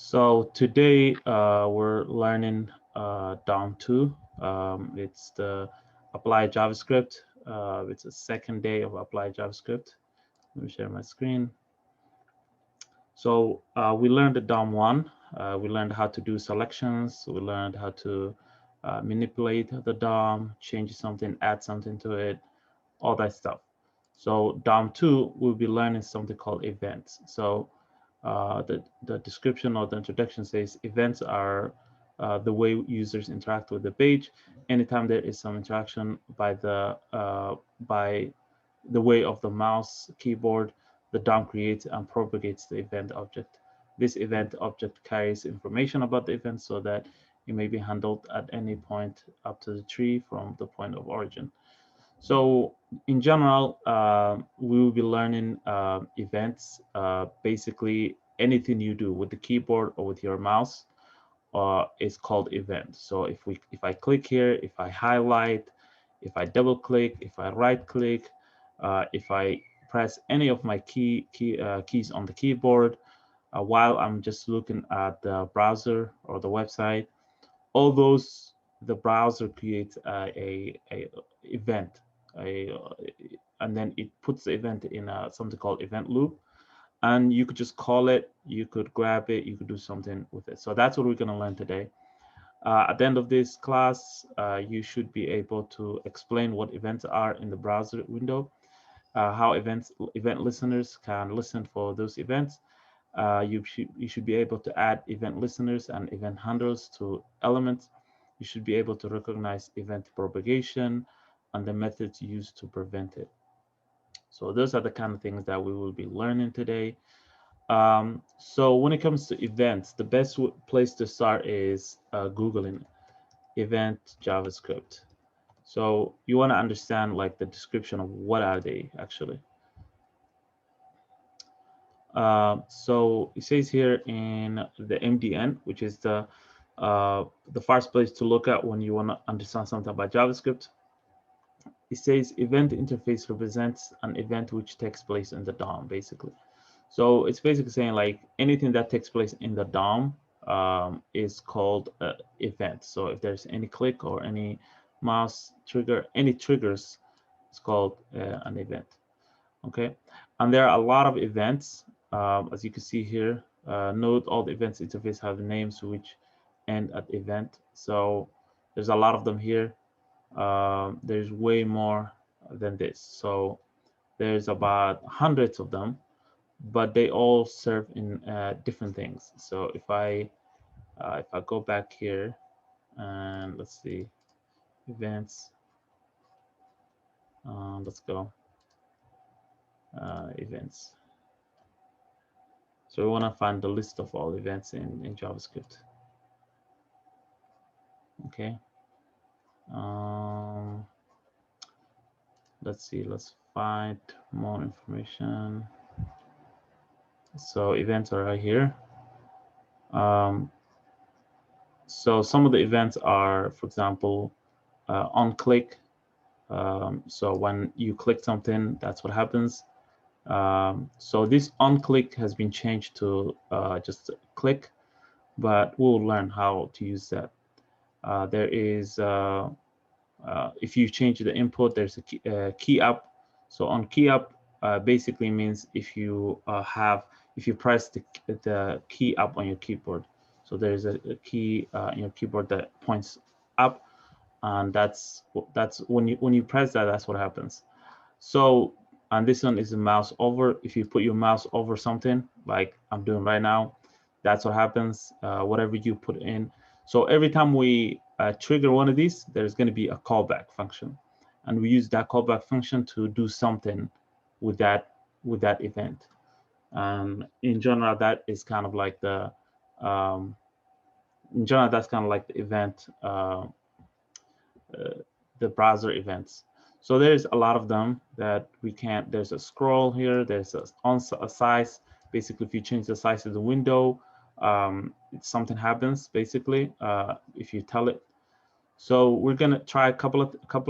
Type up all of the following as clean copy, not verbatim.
So today we're learning DOM2. It's the applied JavaScript. It's a second day of applied JavaScript. Let me share my screen. So we learned the DOM1. We learned how to do selections. We learned how to manipulate the DOM, change something, add something to it, all that stuff. So DOM2, we'll be learning something called events. So the description or the introduction says events are the way users interact with the page. Anytime there is some interaction by the way of the mouse keyboard, the DOM creates and propagates the event object. This event object carries information about the event so that it may be handled at any point up to the tree from the point of origin. So in general, we will be learning events. Basically, anything you do with the keyboard or with your mouse is called event. So if I click here, if I highlight, if I double click, if I right click, if I press any of my keys on the keyboard while I'm just looking at the browser or the website, all those the browser creates a event, a, and then it puts the event in something called event loop, and you could just call it, you could grab it, you could do something with it. So that's what we're going to learn today. At the end of this class, you should be able to explain what events are in the browser window, how event listeners can listen for those events. You should be able to add event listeners and event handlers to elements. You should be able to recognize event propagation and the methods used to prevent it. So those are the kind of things that we will be learning today. So when it comes to events, the best place to start is Googling event JavaScript. So you want to understand like the description of what are they actually. So it says here in the MDN, which is the first place to look at when you want to understand something about JavaScript. It says event interface represents an event which takes place in the DOM, basically. So it's basically saying like anything that takes place in the DOM is called event. So if there's any click or any mouse trigger, any triggers, it's called an event. Okay, and there are a lot of events, as you can see here. Note all the events interface have names which end at event. So there's a lot of them here. There's way more than this. So there's about hundreds of them, but they all serve in different things. So if I go back here and let's see events, let's go events. So we want to find the list of all events in JavaScript. Okay. Let's see, let's find more information. So events are right here. So some of the events are, for example, on click. So when you click something, that's what happens. So this on click has been changed to just click, but we'll learn how to use that. There is, if you change the input, there's a key up. So on key up basically means if you press the key up on your keyboard. So there's a key in your keyboard that points up, and that's when you press that, that's what happens. So, and this one is a mouse over. If you put your mouse over something like I'm doing right now, that's what happens, whatever you put in. So every time we trigger one of these, there's going to be a callback function. And we use that callback function to do something with that event. In general, that is kind of like the, in general, that's kind of like the event, the browser events. So there's a lot of them that we can't, there's a scroll here, there's a size. Basically, if you change the size of the window, something happens basically if you tell it. So we're gonna try a couple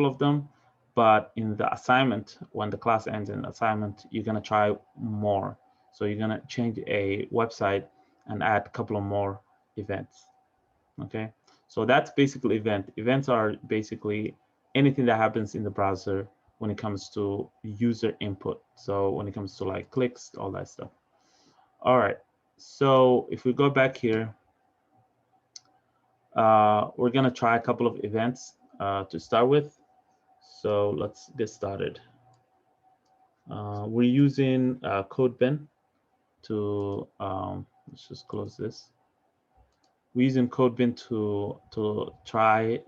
of them, but in the assignment, when the class ends in assignment, you're gonna try more. So you're gonna change a website and add a couple of more events. Okay, so that's basically event. Events are basically anything that happens in the browser when it comes to user input. So when it comes to like clicks, all that stuff. All right, so if we go back here, we're gonna try a couple of events to start with. So let's get started. We're using CodeBin to, let's just close this. We're using CodeBin to try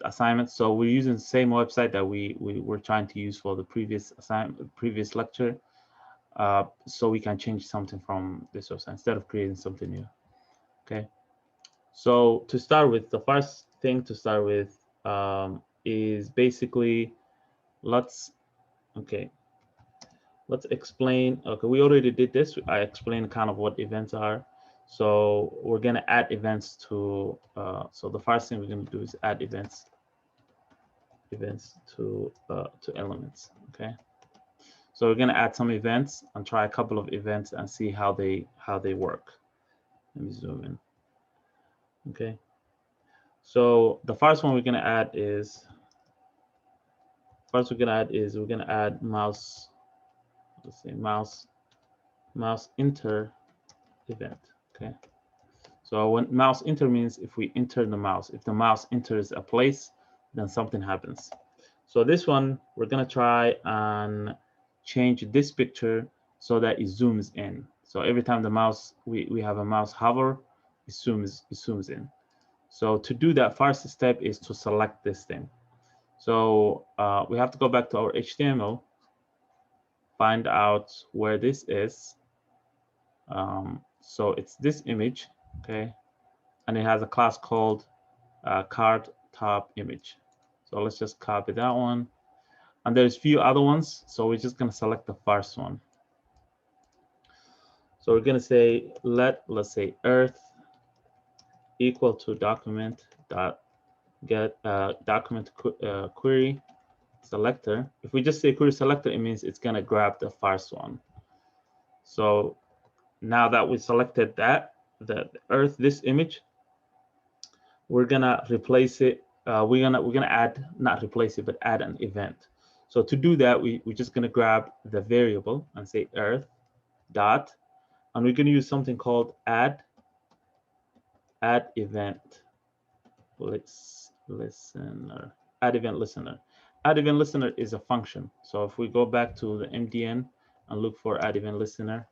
assignments. So we're using the same website that we were trying to use for the previous lecture. So we can change something from this website instead of creating something new. Okay. So to start with, the first thing to start with is basically let's explain. Okay, we already did this. I explained kind of what events are. So we're gonna add events to. So the first thing we're gonna do is add events to elements. Okay. So we're gonna add some events and try a couple of events and see how they work. Let me zoom in. Okay. So the first one we're gonna add is we're gonna add mouse. Let's say mouse enter event. Okay. So when mouse enter means if we enter the mouse, if the mouse enters a place, then something happens. So this one, we're gonna try and change this picture so that it zooms in. So every time the mouse, we have a mouse hover, it zooms in. So to do that, first step is to select this thing. So we have to go back to our HTML, find out where this is. So it's this image, okay? And it has a class called card top image. So let's just copy that one. And there's a few other ones. So we're just gonna select the first one. So we're gonna say, let's say earth equal to document dot get document query selector. If we just say query selector, it means it's gonna grab the first one. So now that we selected that, the earth, this image, we're gonna replace it. We're gonna add, not replace it, but add an event. So to do that, we're just gonna grab the variable and say earth dot, and we're gonna use something called add event listener. Add event listener. Add event listener is a function. So if we go back to the MDN and look for add event listener,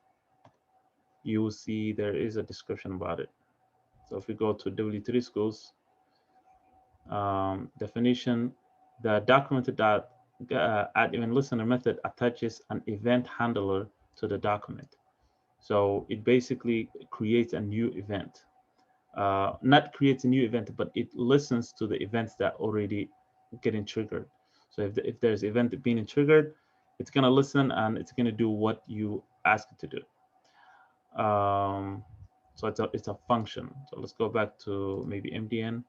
you will see there is a description about it. So if we go to W3 schools, definition, the documented add event listener method attaches an event handler to the document. So it basically creates a new event. Not creates a new event, but it listens to the events that already getting triggered. So if there's event being triggered, it's gonna listen and it's gonna do what you ask it to do. So it's a function. So let's go back to maybe MDN.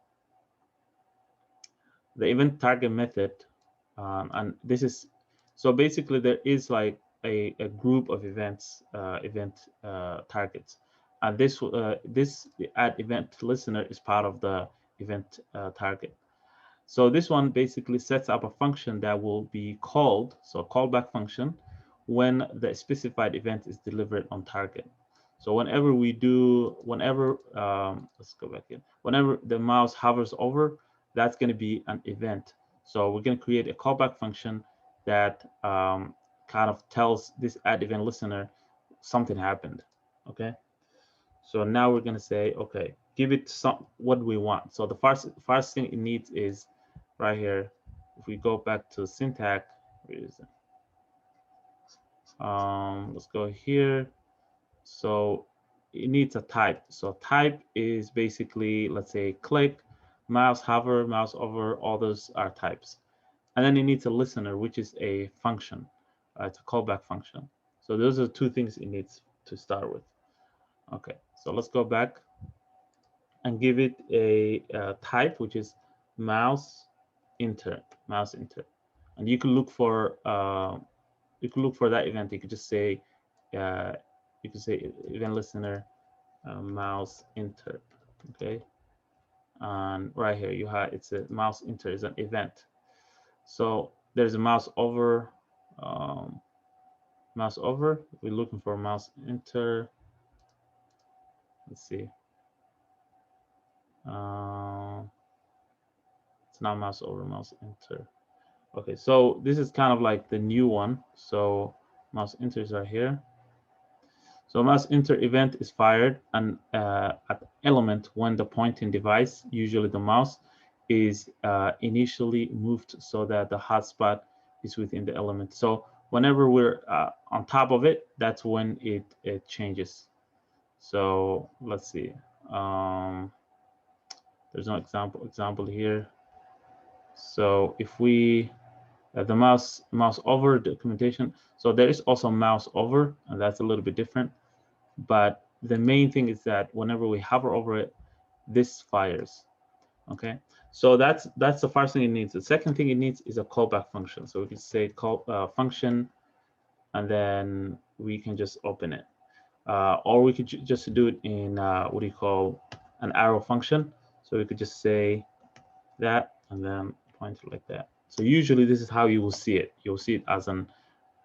The event target method, and this is, so basically there is like a group of events, targets, and this add event listener is part of the event target. So this one basically sets up a function that will be called, so callback function, when the specified event is delivered on target. So whenever let's go back in. Whenever the mouse hovers over, that's going to be an event. So we're going to create a callback function that kind of tells this add event listener something happened. Okay. So now we're going to say, okay, give it what we want. So the first thing it needs is right here. If we go back to syntax, where is it? Let's go here. So it needs a type. So type is basically, let's say, click, mouse hover, mouse over, all those are types. And then it needs a listener, which is a function. It's a callback function. So those are two things it needs to start with. Okay, so let's go back and give it a type, which is mouse enter. And you can look for that event. You could just say you could say event listener mouse enter. Okay, and right here you have it's a mouse enter is an event. So there's a mouse over. Mouse over. We're looking for mouse enter. Let's see. It's not mouse over, mouse enter. Okay, so this is kind of like the new one. So mouse enters are here. So mouse enter event is fired and at element when the pointing device, usually the mouse, is initially moved so that the hotspot is within the element. So whenever we're on top of it, that's when it changes. So let's see. There's no example here. So if we the mouse over documentation, so there is also mouse over, and that's a little bit different. But the main thing is that whenever we hover over it, this fires. Okay, so that's the first thing it needs. The second thing it needs is a callback function. So we can say call function, and then we can just open it, or we could just do it in what do you call an arrow function. So we could just say that and then point it like that. So usually this is how you will see it. You'll see it as an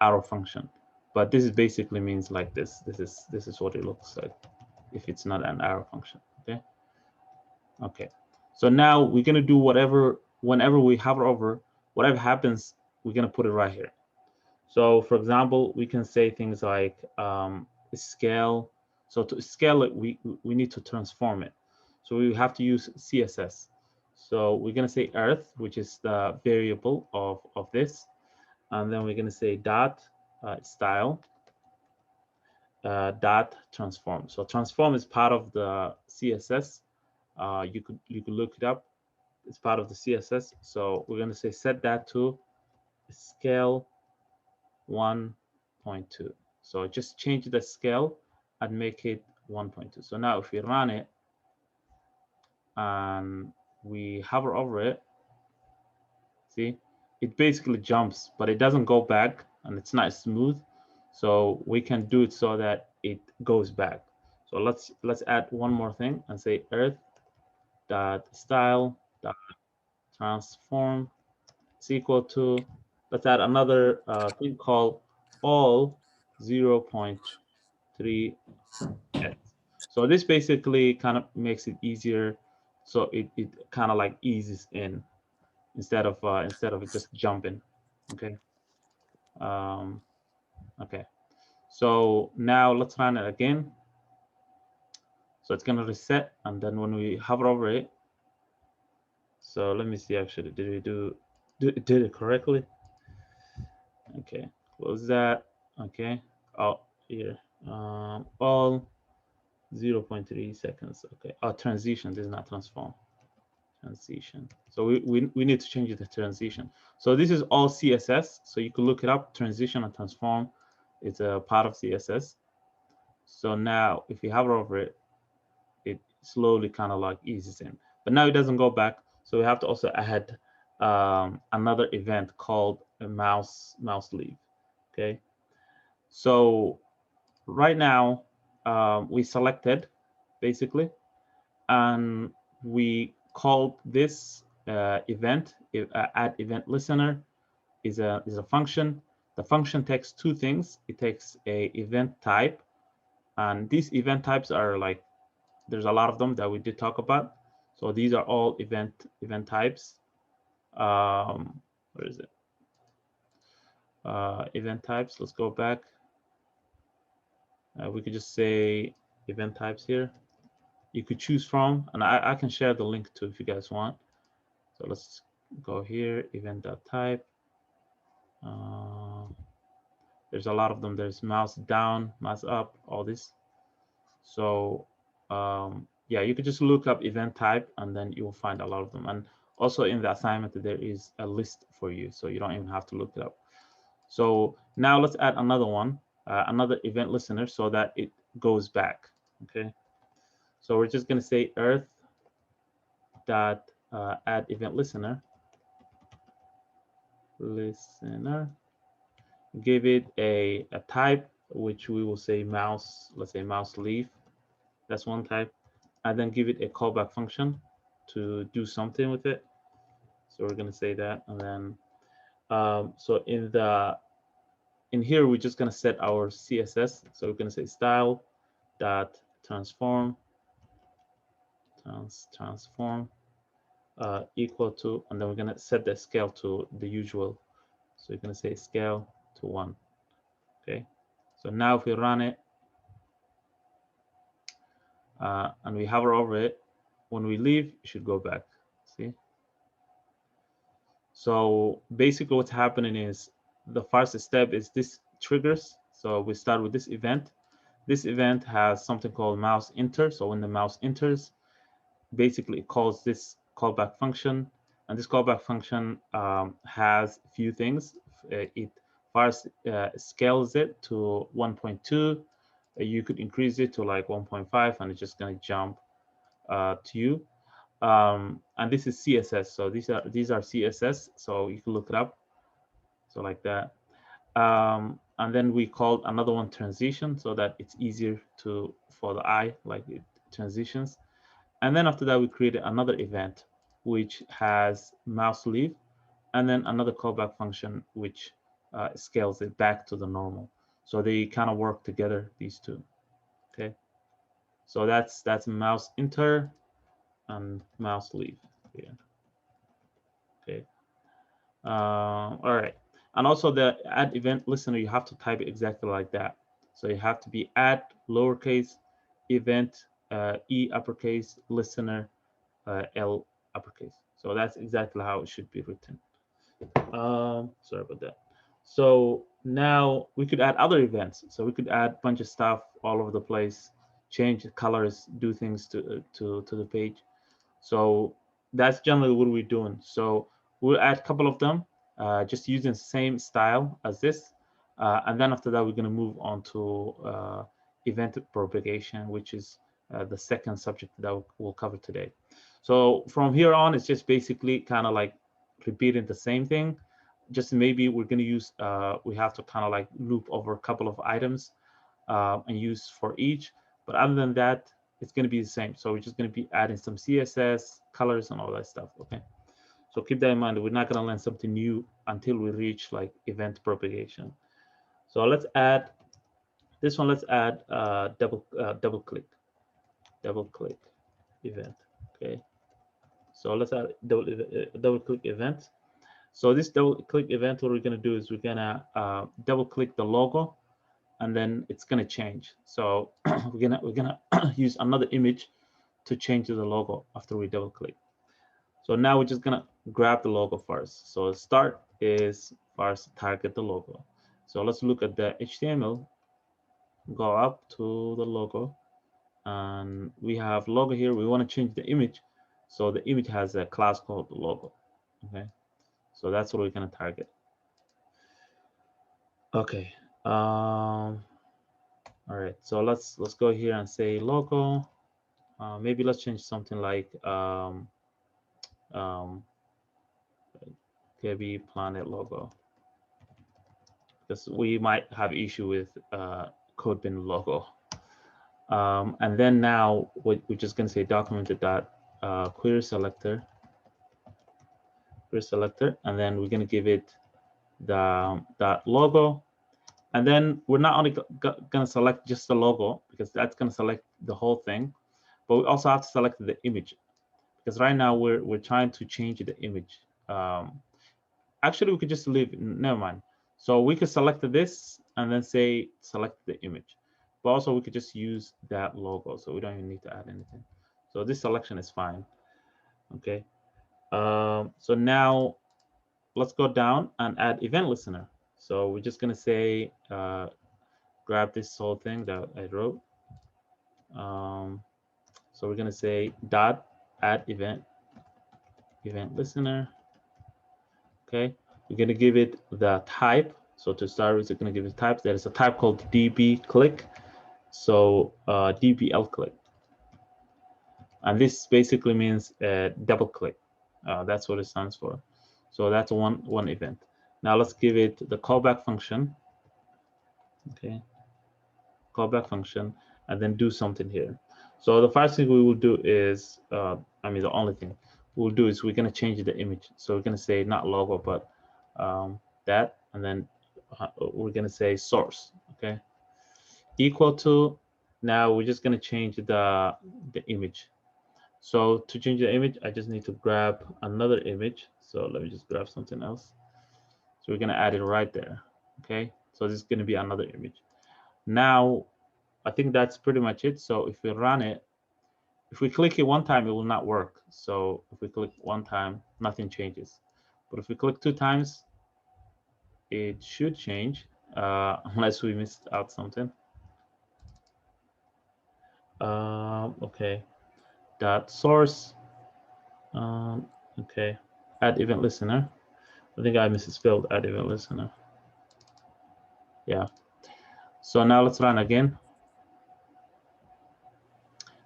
arrow function, but this is basically means like this. This is what it looks like if it's not an arrow function. Okay. Okay. So now we're gonna do whatever whenever we hover over, whatever happens, we're gonna put it right here. So for example, we can say things like scale. So to scale it, we need to transform it. So we have to use CSS. So we're gonna say earth, which is the variable of this, and then we're gonna say dot style dot transform. So transform is part of the CSS. You could look it up. It's part of the CSS. So we're gonna say set that to scale 1.2. So just change the scale and make it 1.2. So now if we run it and we hover over it, see, it basically jumps, but it doesn't go back and it's not smooth. So we can do it so that it goes back. So let's add one more thing and say earth dot style dot transform is equal to, let's add another thing called all 0.3 heads. So this basically kind of makes it easier. So it kind of like eases in instead of it just jumping. Okay. Okay. So now let's run it again. So it's gonna reset, and then when we hover over it, so let me see actually, did we did it correctly? Okay, close that. Okay. Oh, here. All 0.3 seconds. Okay. Oh, transition. This is not transform. Transition. So we need to change the transition. So this is all CSS. So you can look it up. Transition and transform. It's a part of CSS. So now if you hover over it, it slowly kind of like eases in. But now it doesn't go back. So we have to also add another event called a mouse leave. Okay. So right now we selected basically, and we called this event add event listener is a function. The function takes two things. It takes a event type, and these event types are like, there's a lot of them that we did talk about. So these are all event types. Where is it? Event types. Let's go back. We could just say event types here. You could choose from, and I can share the link too if you guys want. So let's go here, event.type. There's a lot of them. There's mouse down, mouse up, all this. So yeah, you could just look up event type and then you will find a lot of them. And also in the assignment, there is a list for you, so you don't even have to look it up. So now let's add another one, another event listener, so that it goes back. Okay. So we're just going to say earth dot add event listener. Give it a type which we will say mouse, let's say mouse leave. That's one type. And then give it a callback function to do something with it. So we're going to say that. And then, so in here, we're just going to set our CSS. So we're going to say style dot transform equal to, and then we're going to set the scale to the usual. So you're going to say scale to 1. Okay. So now if we run it and we hover over it, when we leave, it should go back. See? So basically what's happening is the first step is this triggers. So we start with this event. This event has something called mouse enter. So when the mouse enters, basically it calls this callback function. And this callback function has a few things. It first scales it to 1.2. You could increase it to like 1.5 and it's just going to jump to you. And this is CSS. So these are CSS. So you can look it up. So like that. And then we called another one transition so that it's easier for the eye, like it transitions. And then after that, we created another event, which has mouse leave, and then another callback function, which scales it back to the normal. So they kind of work together, these two. Okay. So that's mouse enter and mouse leave. Yeah. Okay. All right. And also the add event listener, you have to type it exactly like that. So you have to be add lowercase event E uppercase listener L uppercase. So that's exactly how it should be written. Sorry about that. So now we could add other events. So we could add a bunch of stuff all over the place, change the colors, do things to the page. So that's generally what we're doing. So we'll add a couple of them, just using the same style as this. And then after that, we're going to move on to event propagation, which is the second subject that we'll cover today. So from here on, it's just basically kind of like repeating the same thing. Just maybe we're going to use, we have to kind of like loop over a couple of items and use for each. But other than that, it's going to be the same. So we're just going to be adding some CSS, colors, and all that stuff. Okay. So keep that in mind. We're not going to learn something new until we reach like event propagation. So let's add this one. Let's add double click event. Okay. So let's add double click event. So this double click event, what we're going to do is we're going to double click the logo, and then it's going to change. So we're gonna use another image to change the logo after we double click. So now we're just gonna grab the logo first. So start is first target the logo. So let's look at the HTML, go up to the logo, and we have logo here. We want to change the image. So the image has a class called logo. Okay. So that's what we're gonna target. Okay. All right. So let's go here and say logo. Maybe let's change something like KB Planet logo, because we might have issue with CodeBin logo. And then now we're just going to say documented dot query selector, and then we're going to give it the logo. And then we're not only going to select just the logo, because that's going to select the whole thing, but we also have to select the image, because right now we're trying to change the image. Actually, we could just leave, never mind. So we could select this and then say select the image, but also we could just use that logo, so we don't even need to add anything. So this selection is fine. Okay. So now let's go down and add event listener. So we're just gonna say grab this whole thing that I wrote. So we're gonna say dot add event listener. Okay, we're gonna give it the type. So to start with, we're gonna give it type. There is a type called DB click. So DBL click, and this basically means double click. That's what it stands for. So that's one event. Now let's give it the callback function. Okay, callback function, and then do something here. So the first thing we will do is, the only thing we'll do is we're going to change the image. So we're going to say not logo, but that, and then we're going to say source, okay, equal to, now we're just going to change the image. So to change the image, I just need to grab another image. So let me just grab something else. So we're going to add it right there, okay? So this is going to be another image. Now, I think that's pretty much it. So if we run it, if we click it one time, it will not work. So if we click one time, nothing changes. But if we click 2 times, it should change, unless we missed out something. Okay, dot source. Okay, add event listener. I think I misspelled add event listener. Yeah. So now let's run again.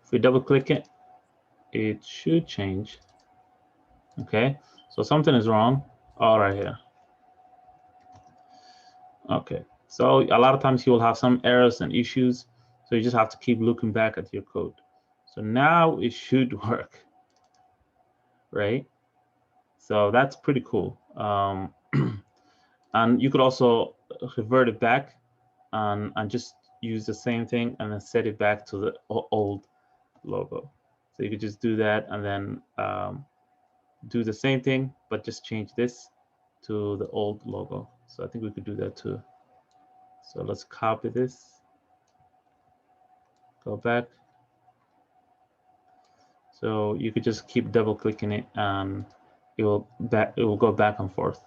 If we double click it, it should change. Okay, so something is wrong. All right, here. Okay, so a lot of times you will have some errors and issues, so you just have to keep looking back at your code. So now it should work, right? So that's pretty cool. And you could also revert it back and just use the same thing and then set it back to the old logo. So you could just do that and then do the same thing, but just change this to the old logo. So I think we could do that too. So let's copy this, go back. So you could just keep double clicking it and it will go back and forth.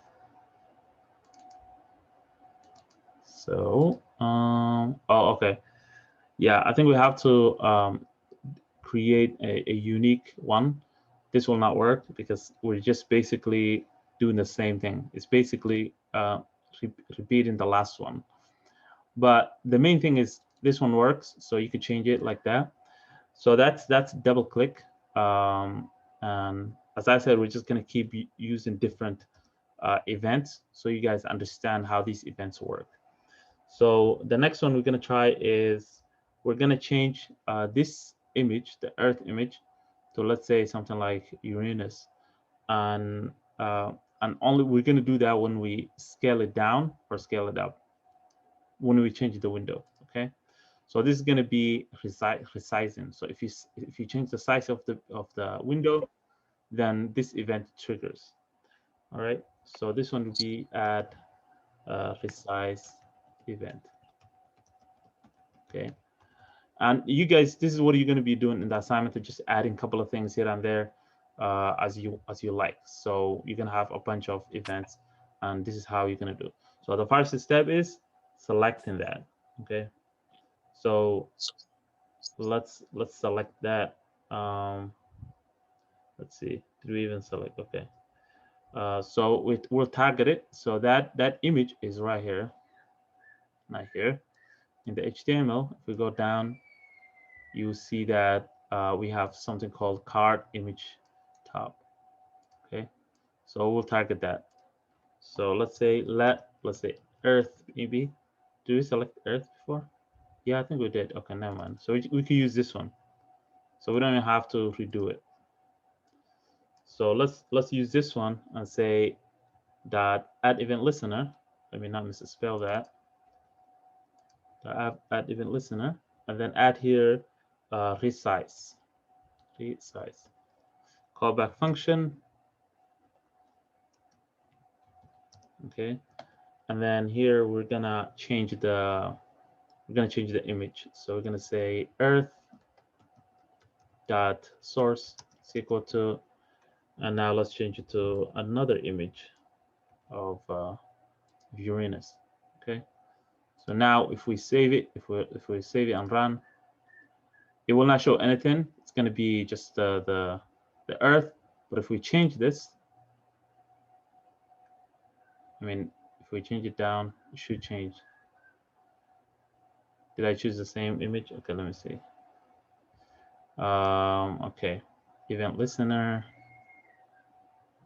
So, oh, okay. Yeah, I think we have to create a unique one. This will not work because we're just basically doing the same thing. It's basically repeating the last one. But the main thing is this one works, so you could change it like that. So that's double click. And as I said, we're just gonna keep using different events so you guys understand how these events work. So the next one we're gonna try is we're gonna change this image, the Earth image, to let's say something like Uranus, and only we're gonna do that when we scale it down or scale it up when we change the window. Okay, so this is gonna be resizing. So if you change the size of the window, then this event triggers. All right, so this one will be add resize event. Okay, and you guys, this is what you're going to be doing in the assignment, just adding a couple of things here and there as you like. So you can have a bunch of events, and this is how you're going to do. So the first step is selecting that. Okay, so let's select that. Let's see, did we even select? Okay, so we'll target it. So that image is right here, right here in the HTML. If we go down, you see that we have something called card image top. Okay, so we'll target that. So let's say Earth maybe. Do we select Earth before? Yeah, I think we did. Okay, never mind. So we can use this one. So we don't even have to redo it. So let's use this one and say that add event listener. Let me not misspell that. Add event listener, and then add here resize. Callback function. Okay, and then here we're gonna change the image. So we're gonna say Earth dot source is equal to, and now let's change it to another image of Uranus. Okay, so now if we save it, if we save it and run, it will not show anything. It's gonna be just the Earth. But if we change this, I mean, if we change it down, it should change. Did I choose the same image? Okay, let me see. Okay, event listener.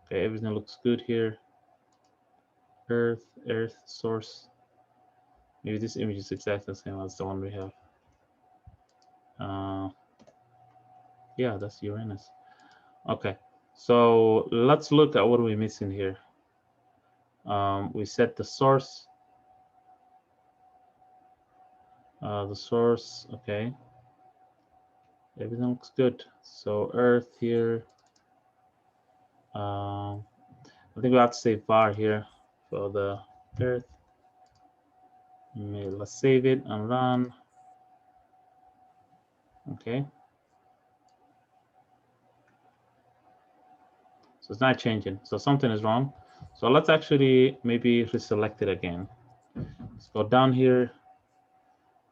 Okay, everything looks good here. Earth source. Maybe this image is exactly the same as the one we have. Yeah, that's Uranus. Okay, so let's look at what we're missing here. We set the source. Okay. Everything looks good. So Earth here. I think we have to say var here for the Earth. Let's save it and run. Okay. So it's not changing. So something is wrong. So let's actually maybe reselect it again. Let's go down here.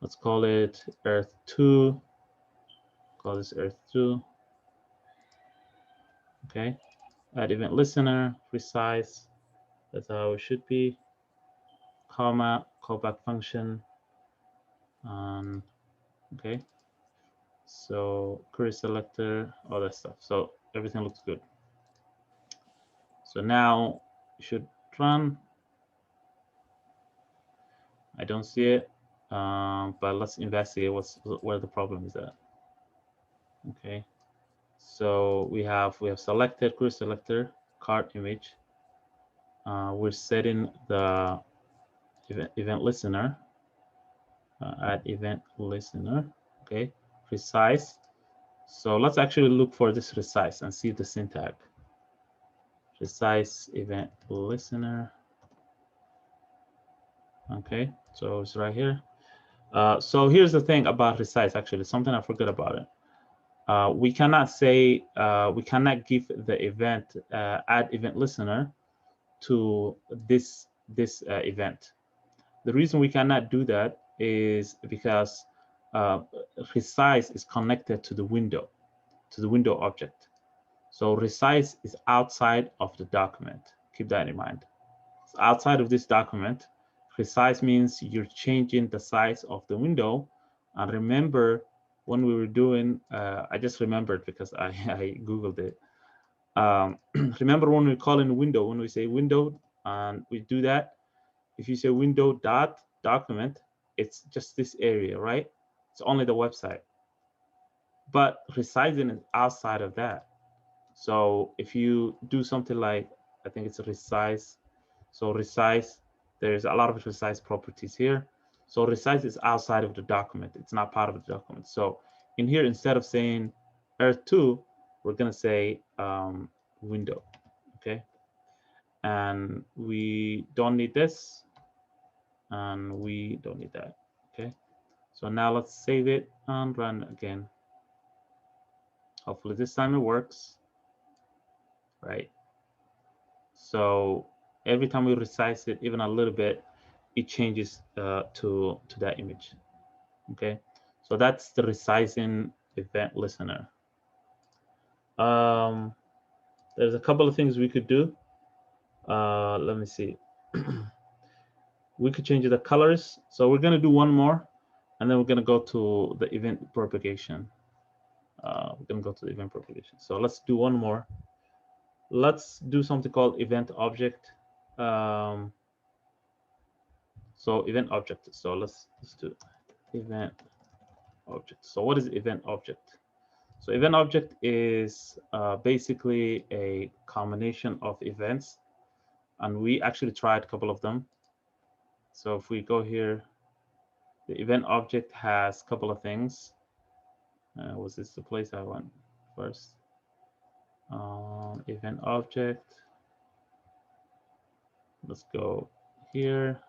Let's call it Earth 2. Call this Earth 2. Okay. Add event listener, resize. That's how it should be. Comma, callback function. Okay. So query selector, all that stuff. So everything looks good. So now you should run. I don't see it, but let's investigate where the problem is at. Okay. So we have selected query selector card image. We're setting the event listener. Add event listener. Okay. Resize. So let's actually look for this resize and see the syntax. Resize event listener. Okay, so it's right here. So here's the thing about resize, actually, something I forgot about it. We cannot say, we cannot give the event, add event listener to this event. The reason we cannot do that is because resize is connected to the window object. So resize is outside of the document. Keep that in mind. It's outside of this document. Resize means you're changing the size of the window. And remember when we were doing, I just remembered because I Googled it. Remember when we call in window, when we say window and we do that, if you say window dot document, it's just this area, right? It's only the website. But resizing is outside of that. So if you do something like, I think it's a resize. So resize, there's a lot of resize properties here. So resize is outside of the document. It's not part of the document. So in here, instead of saying Earth2, we're going to say window. Okay. And we don't need this. And we don't need that. Okay. So now let's save it and run again. Hopefully this time it works. Right. So every time we resize it even a little bit, it changes to that image. Okay, so that's the resizing event listener. There's a couple of things we could do. Let me see. We could change the colors. So we're gonna do one more, and then we're gonna go to the event propagation. We're gonna go to the event propagation. So let's do one more. Let's do something called event object. So event object. So let's do event object. So what is event object? So event object is basically a combination of events, and we actually tried a couple of them. So if we go here, the event object has a couple of things. Was this the place I went first? Event object. Let's go here.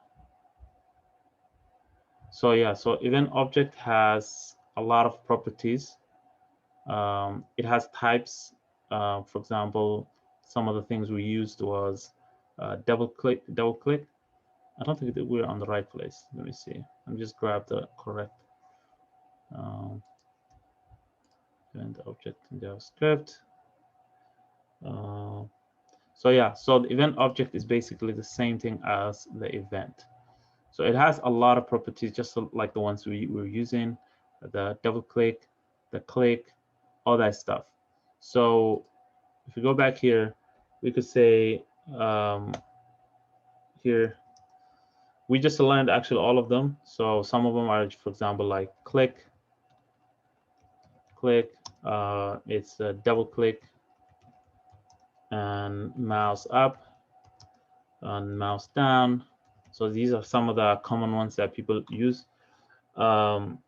So yeah, so event object has a lot of properties. It has types. For example, some of the things we used was double click. I don't think that we're on the right place. Let me see. Let me just grab the correct event object in JavaScript. So yeah, so the event object is basically the same thing as the event. So it has a lot of properties, just like the ones we were using, the double click, the click, all that stuff. So if we go back here, we could say here, we just learned actually all of them. So some of them are, for example, like click. click, it's a double click and mouse up and mouse down. So these are some of the common ones that people use. So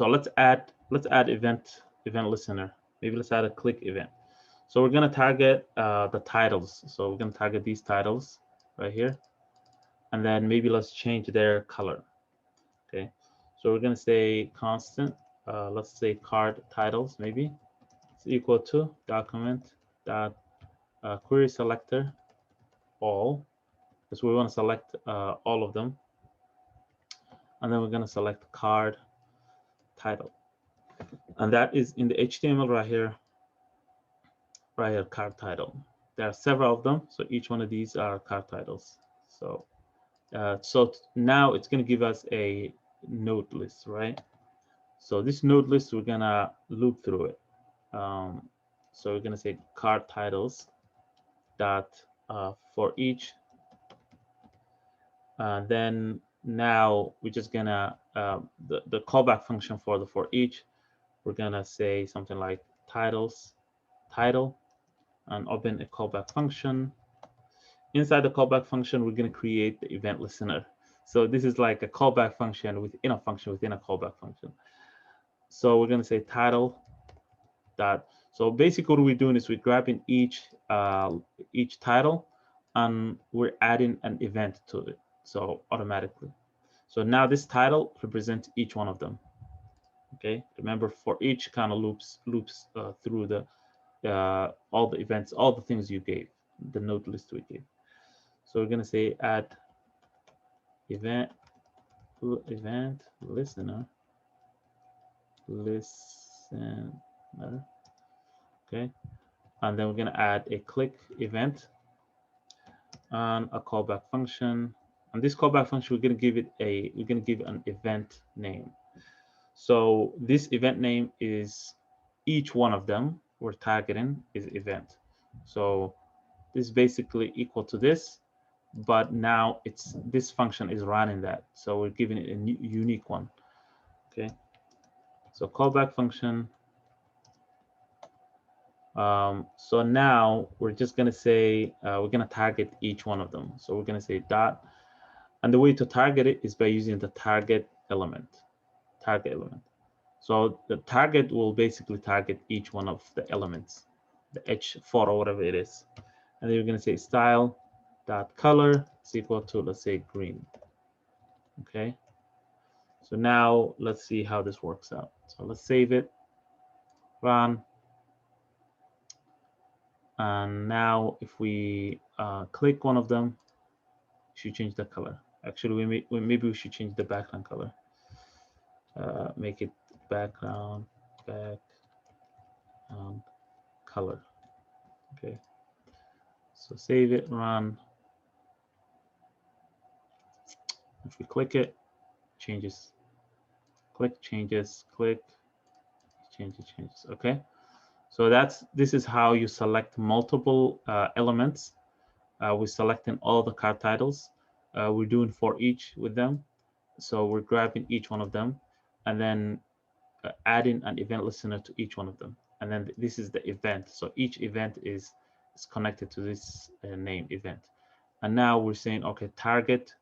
let's add event listener. Maybe let's add a click event. So we're gonna target the titles. So we're gonna target these titles right here, and then maybe let's change their color. Okay, so we're gonna say constant. Let's say card titles maybe. It's equal to document dot query selector all, because we want to select all of them, and then we're gonna select card title, and that is in the HTML right here, card title. There are several of them, so each one of these are card titles. So now it's going to give us a node list, right? So this node list, we're going to loop through it. So we're going to say card titles dot for each. Then now we're just going to the callback function for the for each, we're going to say something like titles title and open a callback function. Inside the callback function, we're going to create the event listener. So this is like a callback function within a function within a callback function. So we're going to say title dot. So basically what we're doing is we're grabbing each title and we're adding an event to it. So automatically. So now this title represents each one of them. Okay. Remember, for each kind of loops through the all the events, all the things you gave, the node list we gave. So we're going to say add event listener, okay, and then we're going to add a click event and a callback function. And this callback function, we're going to give an event name. So this event name is each one of them we're targeting is event. So this is basically equal to this, but now this function is running that, so we're giving it a unique one. Okay, so callback function. So now we're just going to say we're going to target each one of them. So we're going to say dot, and the way to target it is by using the target element. So the target will basically target each one of the elements, the H4 or whatever it is, and then you're going to say style dot color is equal to, let's say, green. Okay, so now let's see how this works out. So let's save it, run, and now if we click one of them, we should change the color. Actually, maybe we should change the background color. Make it background color. Okay, so save it, run. If we click it, changes. Click, changes, click, changes. Okay, so this is how you select multiple elements. We're selecting all the card titles. We're doing for each with them. So we're grabbing each one of them and then adding an event listener to each one of them. And then this is the event. So each event is connected to this name event. And now we're saying, okay, target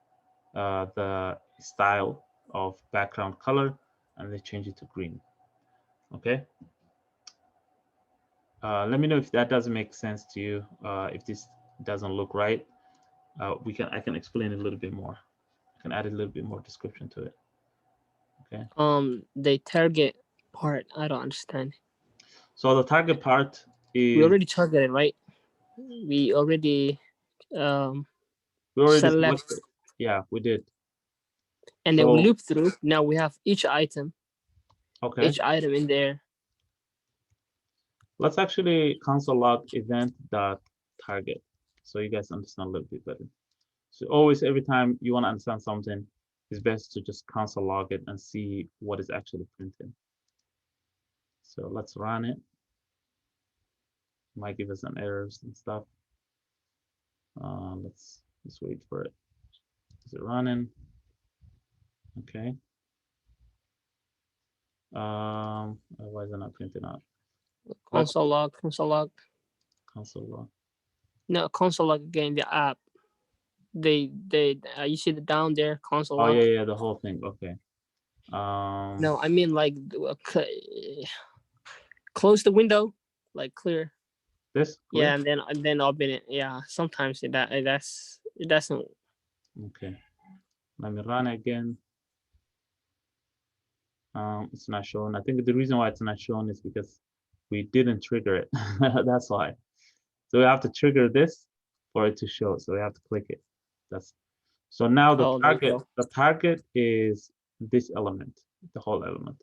the style of background color and then change it to green. Okay. Let me know if that doesn't make sense to you. If this doesn't look right, I can explain it a little bit more. I can add a little bit more description to it. Okay. The target part, I don't understand. So the target part We is already targeted, right? We already um we already select, selected. Yeah, we did. and then we So loop through. Now we have okay, each item in there. let's actually console log event dot target so you guys understand a little bit better. So always, every time you want to understand something, it's best to just console log it and see what is actually printed. So let's run it. It might give us some errors and stuff. Let's wait for it. Is it running? Okay. Otherwise it not printing out? What Console log, console log. console log? No, console log again. The app. You see the down there console Oh log. yeah, yeah, the whole thing. Okay. No, I mean like close the window, like clear. This Yeah, clear? and then open it. Yeah, sometimes it doesn't. Okay. Let me run again. It's not showing. I think the reason why it's not showing is because we didn't trigger it. That's why. So we have to trigger this for it to show. So we have to click it. That's so now Oh, there you go. the target is this element, the whole element.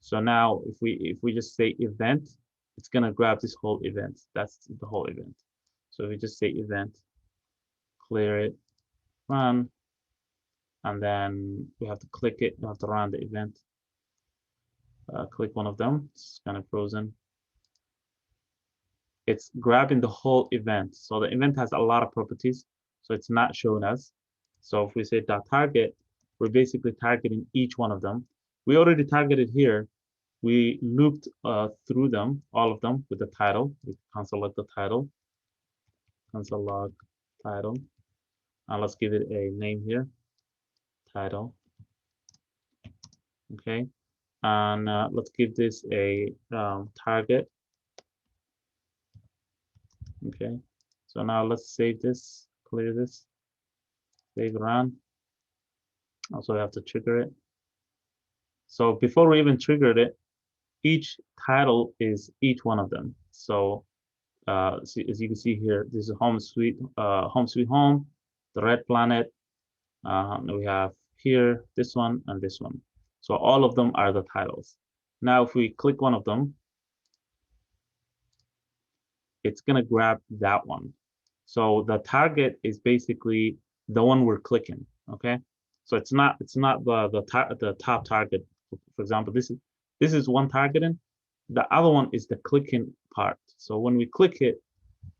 So now if we just say event, it's gonna grab this whole event. That's the whole event. So we just say event, clear it, run, and then we have to click it. We have to run the event. Click one of them. It's kind of frozen. It's grabbing the whole event. So the event has a lot of properties. So it's not showing us. So if we say dot target, we're basically targeting each one of them. We already targeted here. We looped through them, all of them, with the title. We can select the title, console log title. And let's give it a name here, title. Okay. And let's give this a target. Okay. So now let's save this, clear this, save run. Also, we have to trigger it. So before we even triggered it, each title is each one of them. So as you can see here, this is home sweet home, the red planet. We have here this one and this one. So all of them are the titles. Now, if we click one of them, it's gonna grab that one. So the target is basically the one we're clicking. Okay, so it's not the top target. For example, this is one targeting. The other one is the clicking part. So when we click it,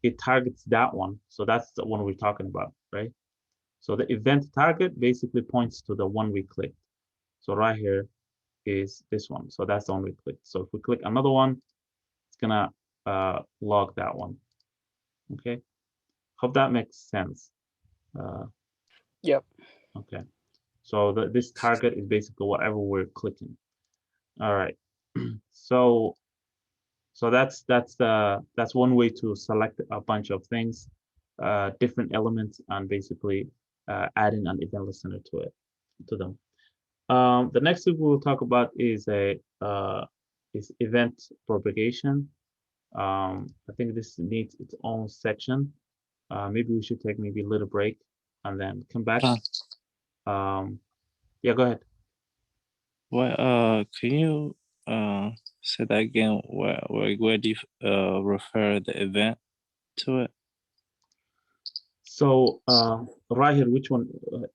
it targets that one. So that's the one we're talking about, right? So the event target basically points to the one we clicked. So right here is this one. So that's the one we clicked. So if we click another one, it's gonna log that one. Okay. Hope that makes sense. Uh, Yep. okay. So this target is basically whatever we're clicking. All right. So that's one way to select a bunch of things, different elements, and basically adding an event listener to them. The next thing we'll talk about is is event propagation. I think this needs its own section. Maybe we should take maybe a little break and then come back. Uh, Yeah, go ahead. can you say that again? Where do you refer the event to it? So right here, which one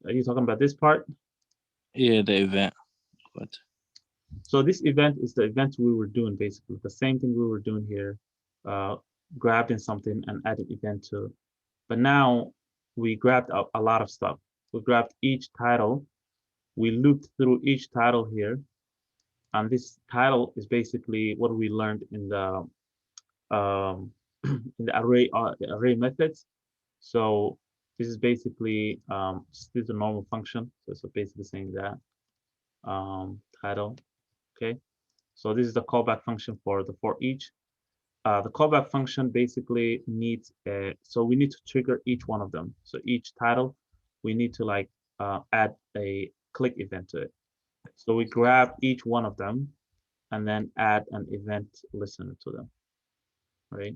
are you talking about? This part? Yeah, the event. What? So this event is the event we were doing basically the same thing we were doing here, grabbing something and adding event to. But now we grabbed a lot of stuff. We grabbed each title. We looped through each title here, and this title is basically what we learned in the in the array methods. So this is basically this is a normal function. So it's basically saying that title. Okay. So this is the callback function for the for each. The callback function basically needs so we need to trigger each one of them. So each title, we need to like add a click event to it. So we grab each one of them and then add an event listener to them, right?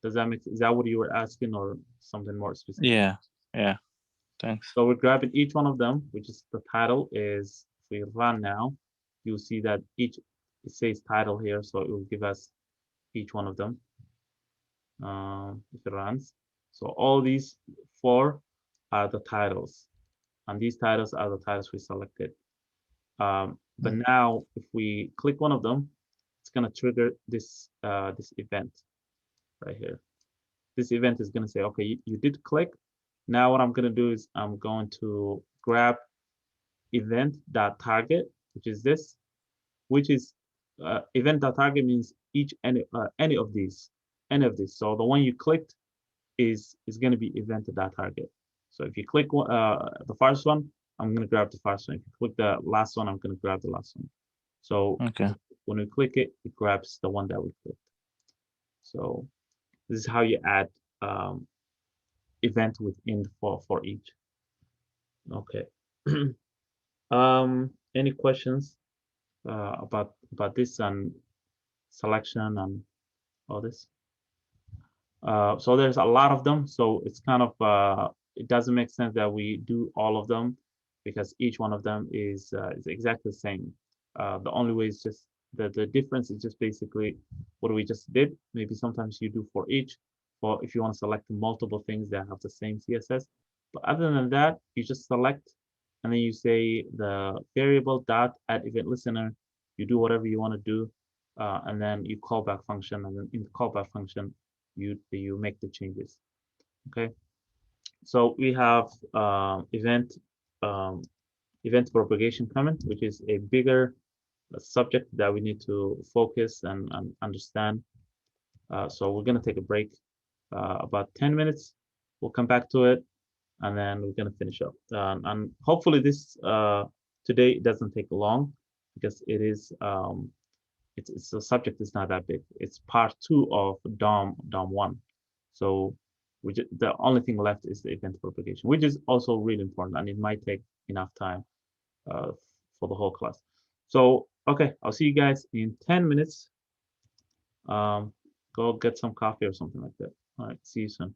Does that make is that what you were asking or something more specific? Yeah, yeah. Thanks. So we're grabbing each one of them, which is the title is, if we run now, you'll see that each, it says title here, so it will give us each one of them if it runs. So all these four are the titles, and these titles are the titles we selected. But now if we click one of them, it's gonna trigger this this event right here. This event is gonna say, okay, you did click. Now what I'm gonna do is I'm going to grab event.target, which is this, which is event.target means any of these, any of these. So the one you clicked is going to be event.target. So if you click the first one, I'm going to grab the first one. If you click the last one, I'm going to grab the last one. So Okay. when we click it, it grabs the one that we clicked. So this is how you add um, event within for each. Okay. Any questions about this and selection and all this? So there's a lot of them. So it's kind of it doesn't make sense that we do all of them because each one of them is exactly the same. The only way is just the difference is just basically what we just did. Maybe sometimes you do for each, or if you want to select multiple things that have the same CSS. But other than that, you just select and then you say the variable dot add event listener. You do whatever you want to do, and then you callback function, and then in the callback function you make the changes. Okay, so we have um, event propagation comment, which is a bigger subject that we need to focus and understand. So we're gonna take a break, about 10 minutes. We'll come back to it, and then we're gonna finish up. And hopefully this today doesn't take long because it is it's the subject is not that big. It's part two of DOM one. So the only thing left is the event propagation, which is also really important, and it might take enough time uh, for the whole class. So okay, I'll see you guys in 10 minutes. Um, go get some coffee or something like that. All right, see you soon.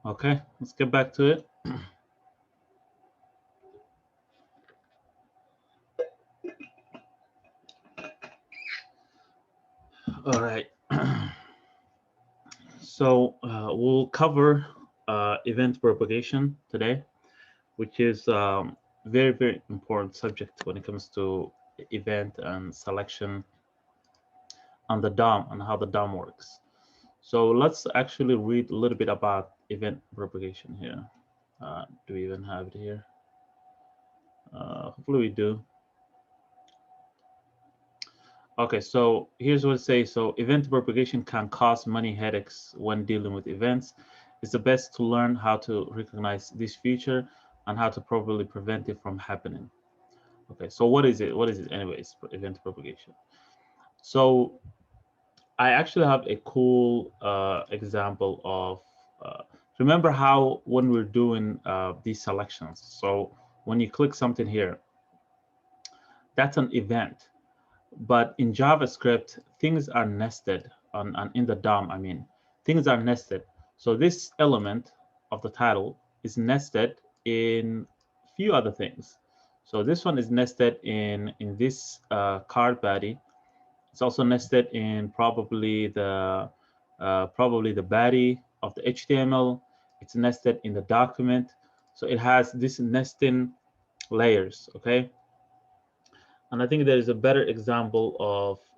Okay, let's get back to it. All right. So we'll cover event propagation today, which is very, very important subject when it comes to event and selection on the DOM and how the DOM works. So let's actually read a little bit about event propagation here. Do we even have it here? Hopefully we do. Okay, so here's what it says. So event propagation can cause many headaches when dealing with events. It's the best to learn how to recognize this feature and how to properly prevent it from happening. Okay, so what is it? What is it anyways, event propagation? So I actually have a cool example of, remember how when we're doing these selections, so when you click something here, that's an event. But in JavaScript, things are nested on in the DOM, I mean, things are nested. So this element of the title is nested in a few other things. So this one is nested in this card body. It's also nested in probably the body of the HTML. It's nested in the document. So it has this nesting layers, okay? And I think there is a better example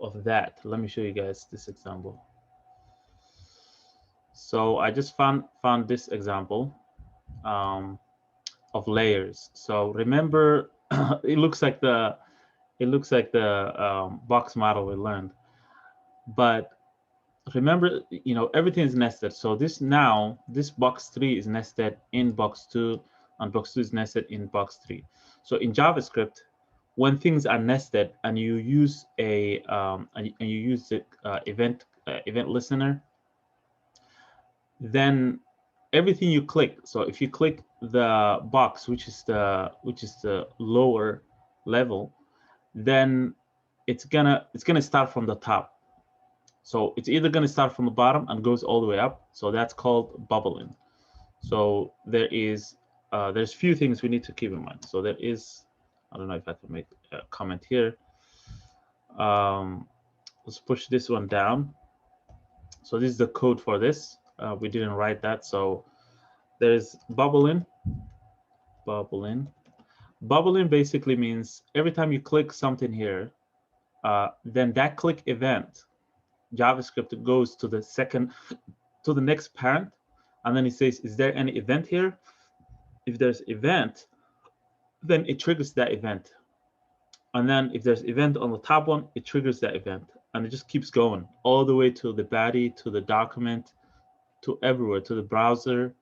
of that. Let me show you guys this example. So I just found this example of layers. So remember, it looks like the box model we learned, but remember, everything is nested. So this box 3 is nested in box 2, and box 2 is nested in box 3. So in JavaScript, when things are nested and you use the event listener, then everything you click. So if you click the box, which is the lower level, then it's gonna start from the top. So it's either going to start from the bottom and goes all the way up. So that's called bubbling. So there's few things we need to keep in mind. So there is, I don't know if I can make a comment here. Let's push this one down. So this is the code for this. We didn't write that. So there's bubbling. Bubbling basically means every time you click something here, then that click event, JavaScript goes to the next parent, and then it says, is there any event here? If there's event, then it triggers that event. And then if there's event on the top one, it triggers that event. And it just keeps going all the way to the body, to the document, to everywhere, to the browser.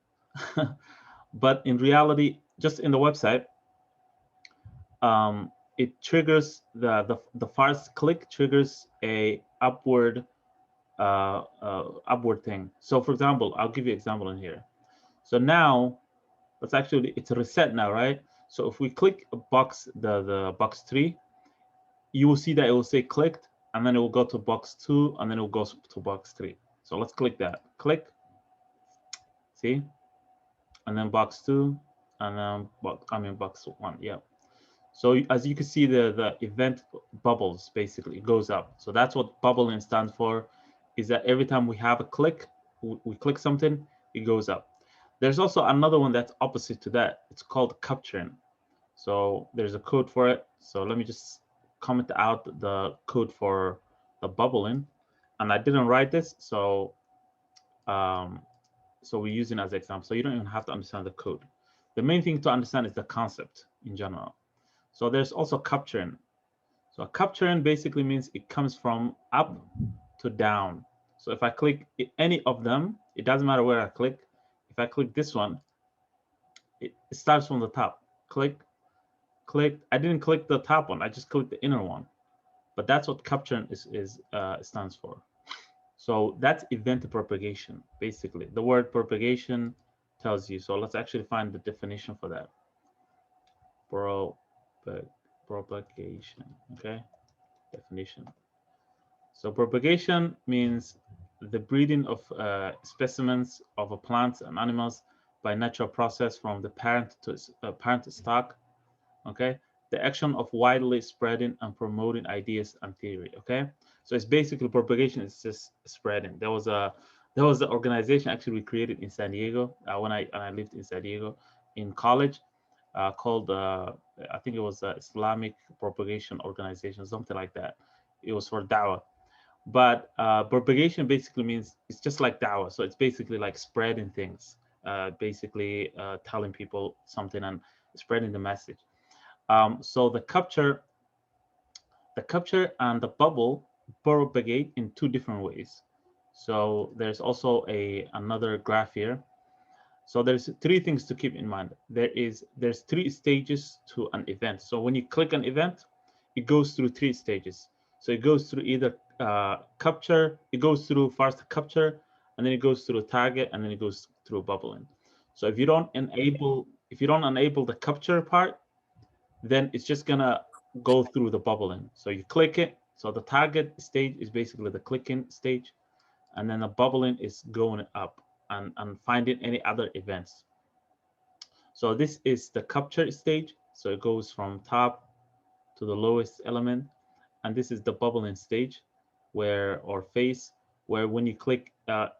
But in reality, just in the website, it triggers the first click triggers a upward thing. So for example, I'll give you an example in here. So now it's a reset now, right? So if we click a box, the box 3, you will see that it will say clicked, and then it will go to box 2, and then it will go to box 3. So let's click that. Click, see, and then box 2, and then box 1. Yeah. So as you can see, the event bubbles, basically it goes up. So that's what bubbling stands for, is that every time we have a click, we click something, it goes up. There's also another one that's opposite to that. It's called capturing. So there's a code for it. So let me just comment out the code for the bubbling. And I didn't write this, so we're using it as an example. So you don't even have to understand the code. The main thing to understand is the concept in general. So there's also capturing. So capturing basically means it comes from up to down. So if I click any of them, it doesn't matter where I click. If I click this one, it starts from the top. Click, I didn't click the top one, I just clicked the inner one. But that's what capturing stands for. So that's event propagation, basically. The word propagation tells you. So let's actually find the definition for that. Propagation, okay? Definition. So propagation means the breeding of specimens of plants and animals by natural process from the parent to stock. Okay, the action of widely spreading and promoting ideas and theory. Okay, so it's basically propagation is just spreading. There was an organization actually we created in San Diego when I lived in San Diego in college, called I think it was Islamic Propagation Organization, something like that. It was for dawah, but propagation basically means it's just like dawah. So it's basically like spreading things, basically telling people something and spreading the message. So the capture and the bubble propagate in two different ways. So there's also another graph here. So there's three things to keep in mind. There's three stages to an event. So when you click an event, it goes through three stages. So it goes through either capture, it goes through first capture, and then it goes through target, and then it goes through bubbling. So if you don't enable the capture part, then it's just gonna go through the bubbling. So you click it. So the target stage is basically the clicking stage, and then the bubbling is going up and finding any other events. So this is the capture stage. So it goes from top to the lowest element, and this is the bubbling stage, or phase, where when you click the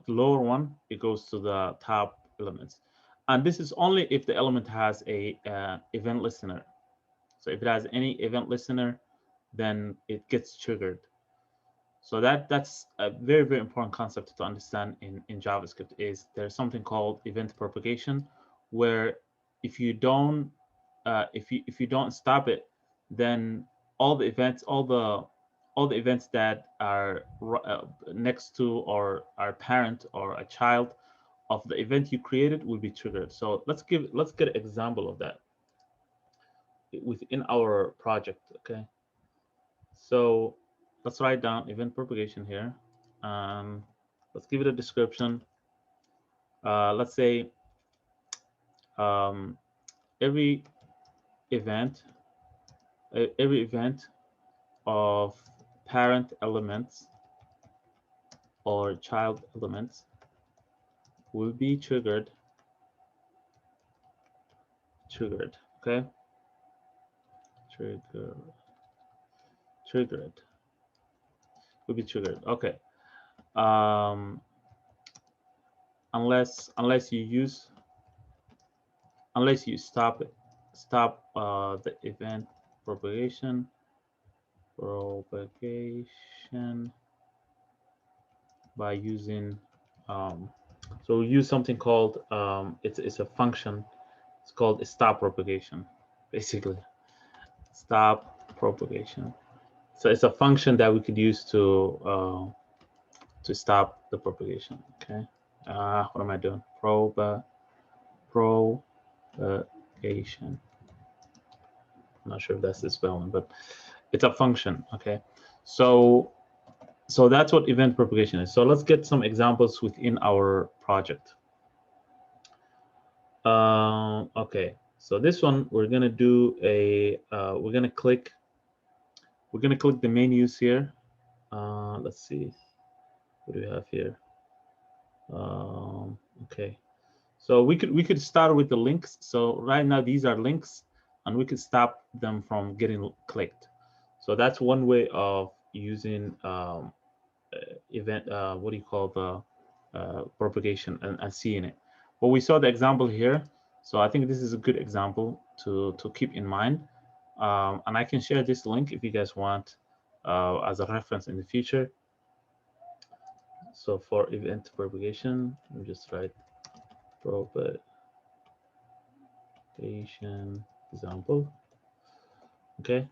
lower one, it goes to the top elements. And this is only if the element has a event listener. So if it has any event listener, then it gets triggered. So that's a very, very important concept to understand in JavaScript. Is there's something called event propagation, where if you don't if you don't stop it, then all the events that are next to or are parent or a child of the event you created will be triggered. So let's get an example of that within our project. Okay, so let's write down event propagation here. Let's give it a description. Let's say um, every event every event of parent elements or child elements will be triggered. Okay, triggered will be triggered. Okay, um, unless you stop the event propagation by using so we use something called it's a function. It's called stop propagation, basically. Stop propagation. So it's a function that we could use to stop the propagation. Okay. What am I doing? Propagation. I'm not sure if that's the spelling, but it's a function. Okay. So that's what event propagation is. So let's get some examples within our project. Okay. So this one we're gonna do we're gonna click the menus here. Let's see, what do we have here? Okay, so we could start with the links. So right now these are links, and we could stop them from getting clicked. So that's one way of using event. What do you call the propagation and seeing it? Well, we saw the example here, so I think this is a good example to keep in mind. And I can share this link if you guys want as a reference in the future. So for event propagation, we just write propagation example. Okay,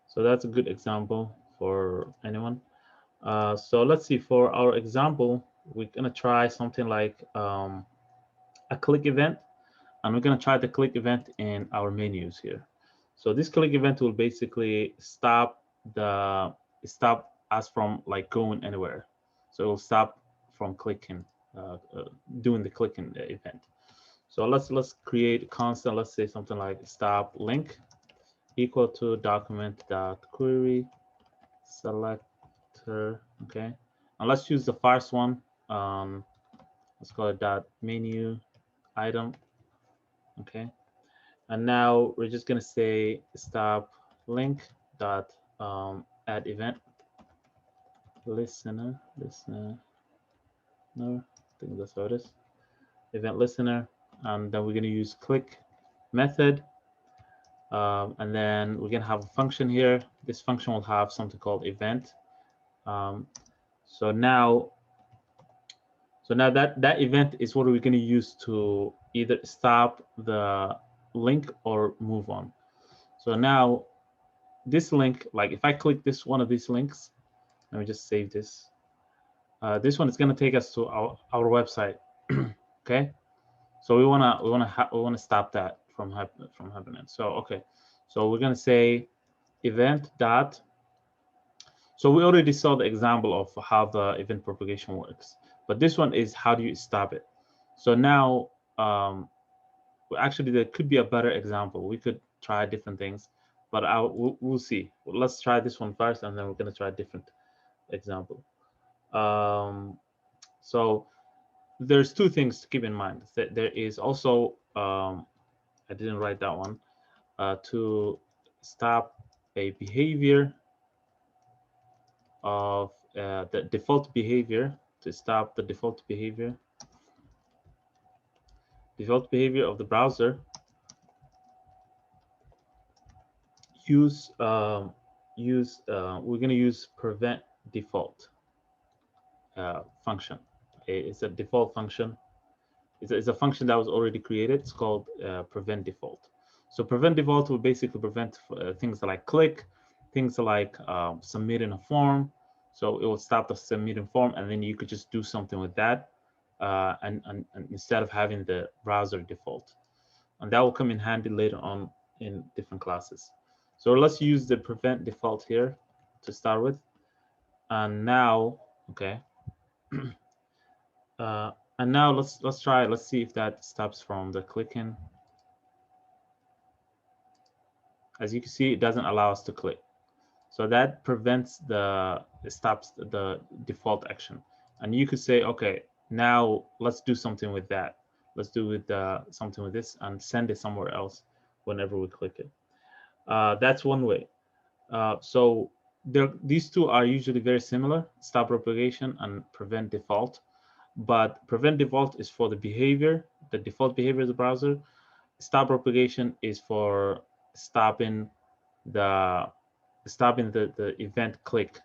so that's a good example for anyone. So let's see, for our example, we're gonna try something like a click event, and we're gonna try the click event in our menus here. So this click event will basically stop us from like going anywhere. So it will stop from clicking, doing the clicking event. So let's create a constant. Let's say something like stop link equal to document.query selector. Okay, and let's use the first one. Let's call it dot menu item. Okay, and now we're just gonna say stop link dot add event listener. No, I think that's how it is. Event listener, and then we're gonna use click method, and then we're gonna have a function here. This function will have something called event. Um, so now, that event is what we're gonna use to either stop the link or move on. So now this link, like if I click this one of these links, let me just save this. This one is gonna take us to our website. Okay, so we wanna stop that from happening. So okay, so we're gonna say event dot. So we already saw the example of how the event propagation works, but this one is how do you stop it? So now, well, actually, there could be a better example. We could try different things, but we'll see. Let's try this one first, and then we're gonna try a different example. So there's two things to keep in mind. That there is also, I didn't write that one, to stop a behavior of the default behavior, to stop the default behavior of the browser. We're going to use prevent default function. It's a default function. It's a function that was already created. It's called prevent default. So prevent default will basically prevent things like click, things like submitting a form. So it will stop the submitting form, and then you could just do something with that, and instead of having the browser default. And that will come in handy later on in different classes. So let's use the prevent default here to start with. And now, okay. And now let's try it. Let's see if that stops from the clicking. As you can see, it doesn't allow us to click. So that prevents it stops the default action. And you could say, okay, now let's do something with that. Let's do with something with this and send it somewhere else whenever we click it. That's one way. So these two are usually very similar, stop propagation and prevent default. But prevent default is for the behavior, the default behavior of the browser. Stop propagation is for stopping the event click.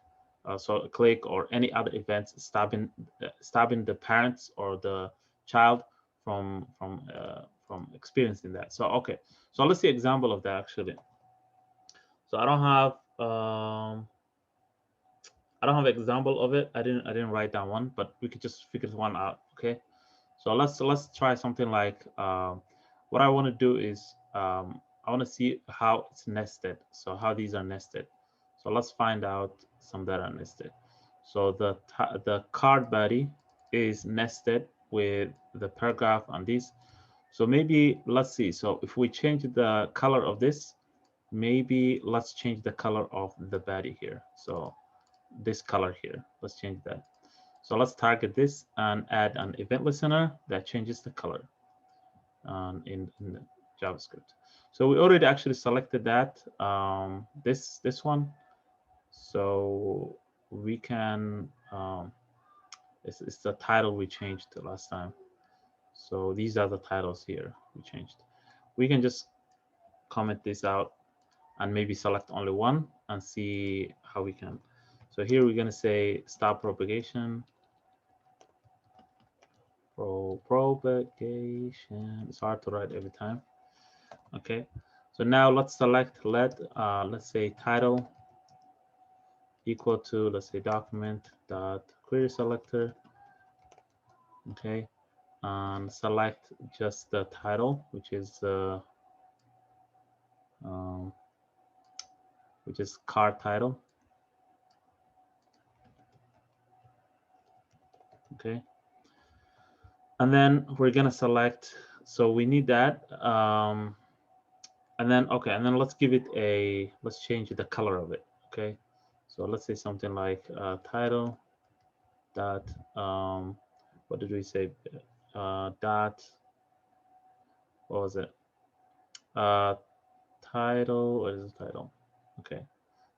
So a click or any other events, stopping the parents or the child from experiencing that. So okay, so let's see example of that actually. So I don't have example of it. I didn't write down one, but we could just figure one out. Okay. So let's try something like what I want to do is I want to see how it's nested. So how these are nested. So let's find out some that are nested. So the card body is nested with the paragraph on these. So maybe let's see. So if we change the color of this, maybe let's change the color of the body here. So this color here, let's change that. So let's target this and add an event listener that changes the color in the JavaScript. So we already actually selected that, this one. So we can, it's the title we changed last time. So these are the titles here we changed. We can just comment this out and maybe select only one and see how we can. So here we're gonna say stop propagation. Propagation. It's hard to write every time. Okay. So now let's select let's say title equal to, let's say, document dot query selector. Okay. And select just the title, which is card title. Okay. And then we're gonna select. So we need that. And then okay, and then let's give it let's change the color of it. Okay. So let's say something like title dot what did we say, dot what was it? Title, what is the title? Okay,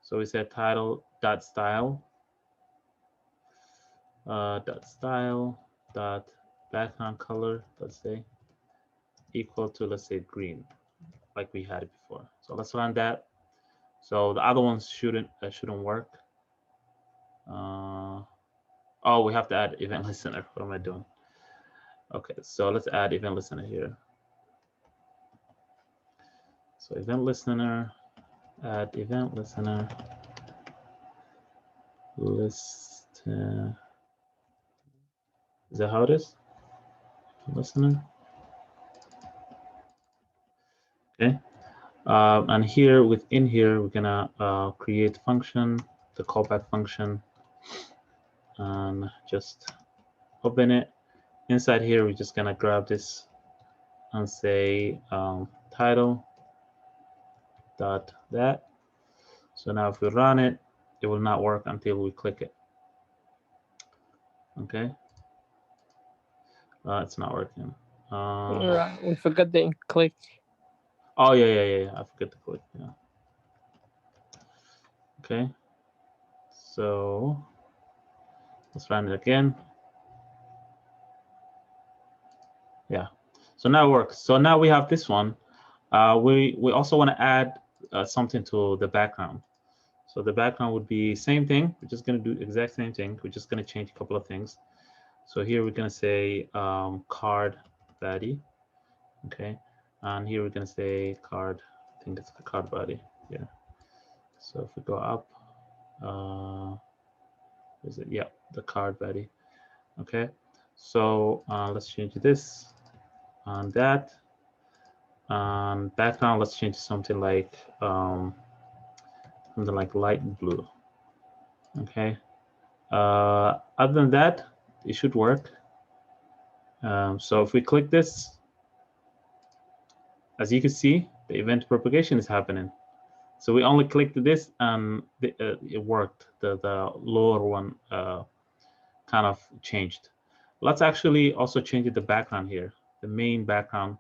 so we said title dot style, dot background color, let's say, equal to, let's say, green, like we had it before. So let's run that. So the other ones shouldn't work. Oh, we have to add event listener. What am I doing? Okay, so let's add event listener here. So event listener, add event listener, list. Is that how it is? Listener. Okay. And here within here, we're gonna create function, the callback function, and just open it. Inside here, we're just gonna grab this and say title dot that. So now if we run it, it will not work until we click it. Okay. It's not working. We forgot the click. Oh yeah. I forgot to click. Yeah. Okay. So let's run it again. Yeah. So now it works. So now we have this one. We also want to add something to the background. So the background would be same thing. We're just going to do exact same thing. We're just going to change a couple of things. So here we're going to say card body. Okay. And here we're going to say card. I think it's the card body. Yeah. So if we go up, is it? Yeah, the card body. Okay. So let's change this and that. And background, let's change something like light blue. Okay. Other than that, it should work. So if we click this, as you can see, the event propagation is happening. So we only clicked this and it worked. The lower one kind of changed. Let's actually also change the background here. The main background,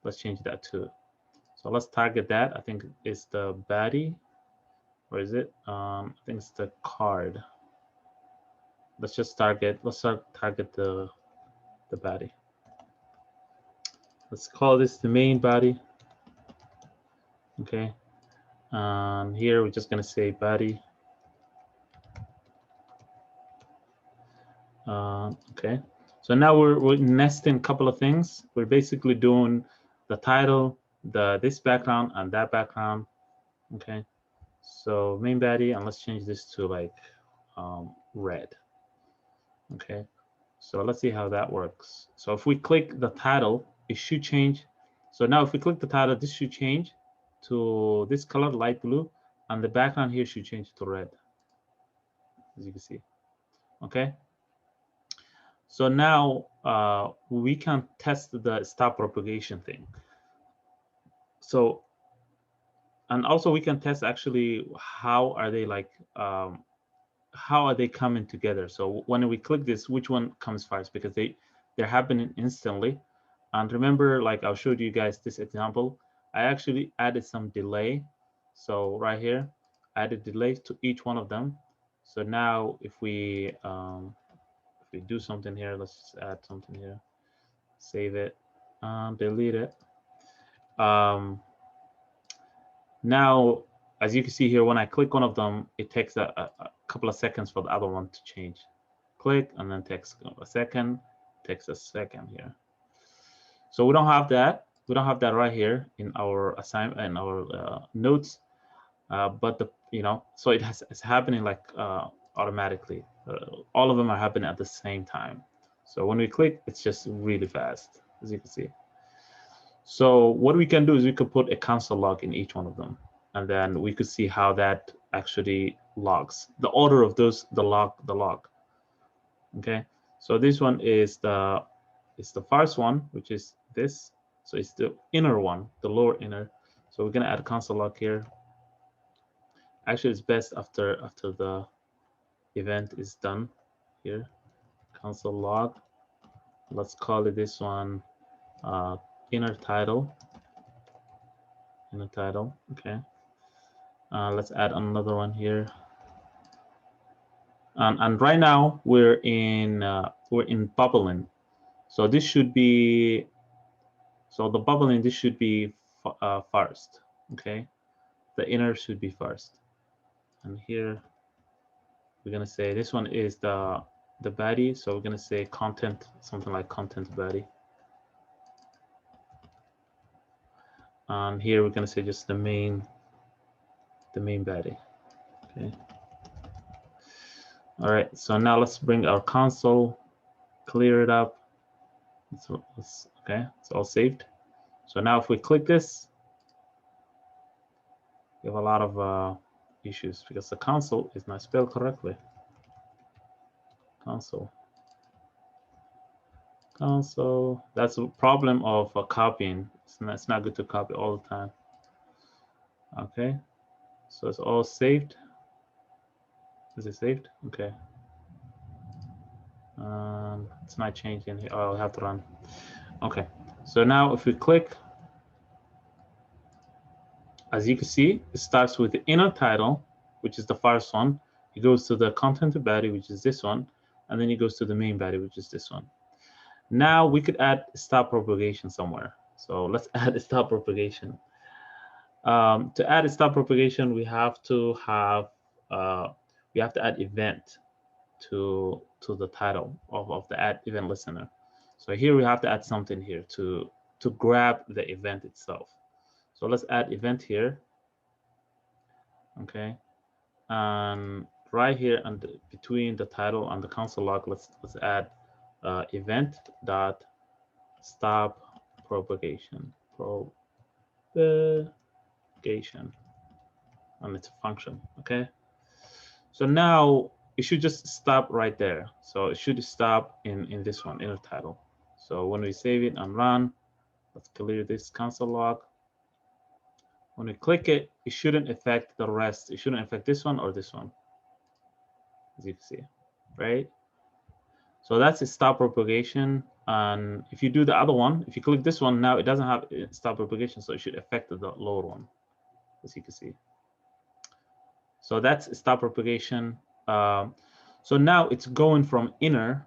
let's change that too. So let's target that. I think it's the body. Where is it? I think it's the card. Let's target the body. Let's call this the main body. Okay. And here we're just gonna say body. Okay. So now we're nesting a couple of things. We're basically doing the title, this background and that background. Okay. So main body, and let's change this to like red. Okay. So let's see how that works. So if we click the title, it should change. So now if we click the title, this should change to this color, light blue, and the background here should change to red, as you can see. Okay. So now we can test the stop propagation thing. So, and also we can test actually how are they like, how are they coming together? So when we click this, which one comes first? Because they're happening instantly. And remember, like I showed you guys this example, I actually added some delay. So right here, I added delay to each one of them. So now if we do something here, let's just add something here, save it, delete it. Now, as you can see here, when I click one of them, it takes a couple of seconds for the other one to change. Click and then takes a second, takes a second here. So we don't have that. We don't have that right here in our assignment and our notes. But so it's happening like automatically. All of them are happening at the same time. So when we click, it's just really fast, as you can see. So what we can do is we could put a console log in each one of them, and then we could see how that actually logs the order of those, the log. Okay, so this one is the first one, which is this. So it's the inner one, the lower inner. So we're gonna add a console log here. Actually, it's best after the event is done here. Console log. Let's call it this one inner title. Okay. Let's add another one here. And right now we're in bubbling. So this should be, so the bubbling, this should be first. Okay. The inner should be first. And here we're gonna say this one is the body. So we're gonna say content, something like content body. And here we're gonna say just the main body. Okay. All right. So now let's bring our console, clear it up. Okay. It's all saved. So now if we click this, we have a lot of issues because the console is not spelled correctly. Console. That's a problem of copying. It's not good to copy all the time. Okay. So it's all saved. Is it saved? Okay. It's not changing here. Oh, I'll have to run. Okay. So now if we click, as you can see, it starts with the inner title, which is the first one. It goes to the content body, which is this one, and then it goes to the main body, which is this one. Now we could add stop propagation somewhere. So let's add a stop propagation. To add a stop propagation, we have to add event to the title of the add event listener. So here we have to add something here to grab the event itself. So let's add event here. Okay, and right here and between the title and the console log, let's add event dot stop propagation and it's a function. Okay, so now it should just stop right there. So it should stop in this one, inner title. So when we save it and run, let's clear this console log. When we click it, it shouldn't affect the rest. It shouldn't affect this one or this one, as you can see, right? So that's a stop propagation. And if you do the other one, if you click this one, now it doesn't have stop propagation, so it should affect the lower one, as you can see. So that's stop propagation. So now it's going from inner.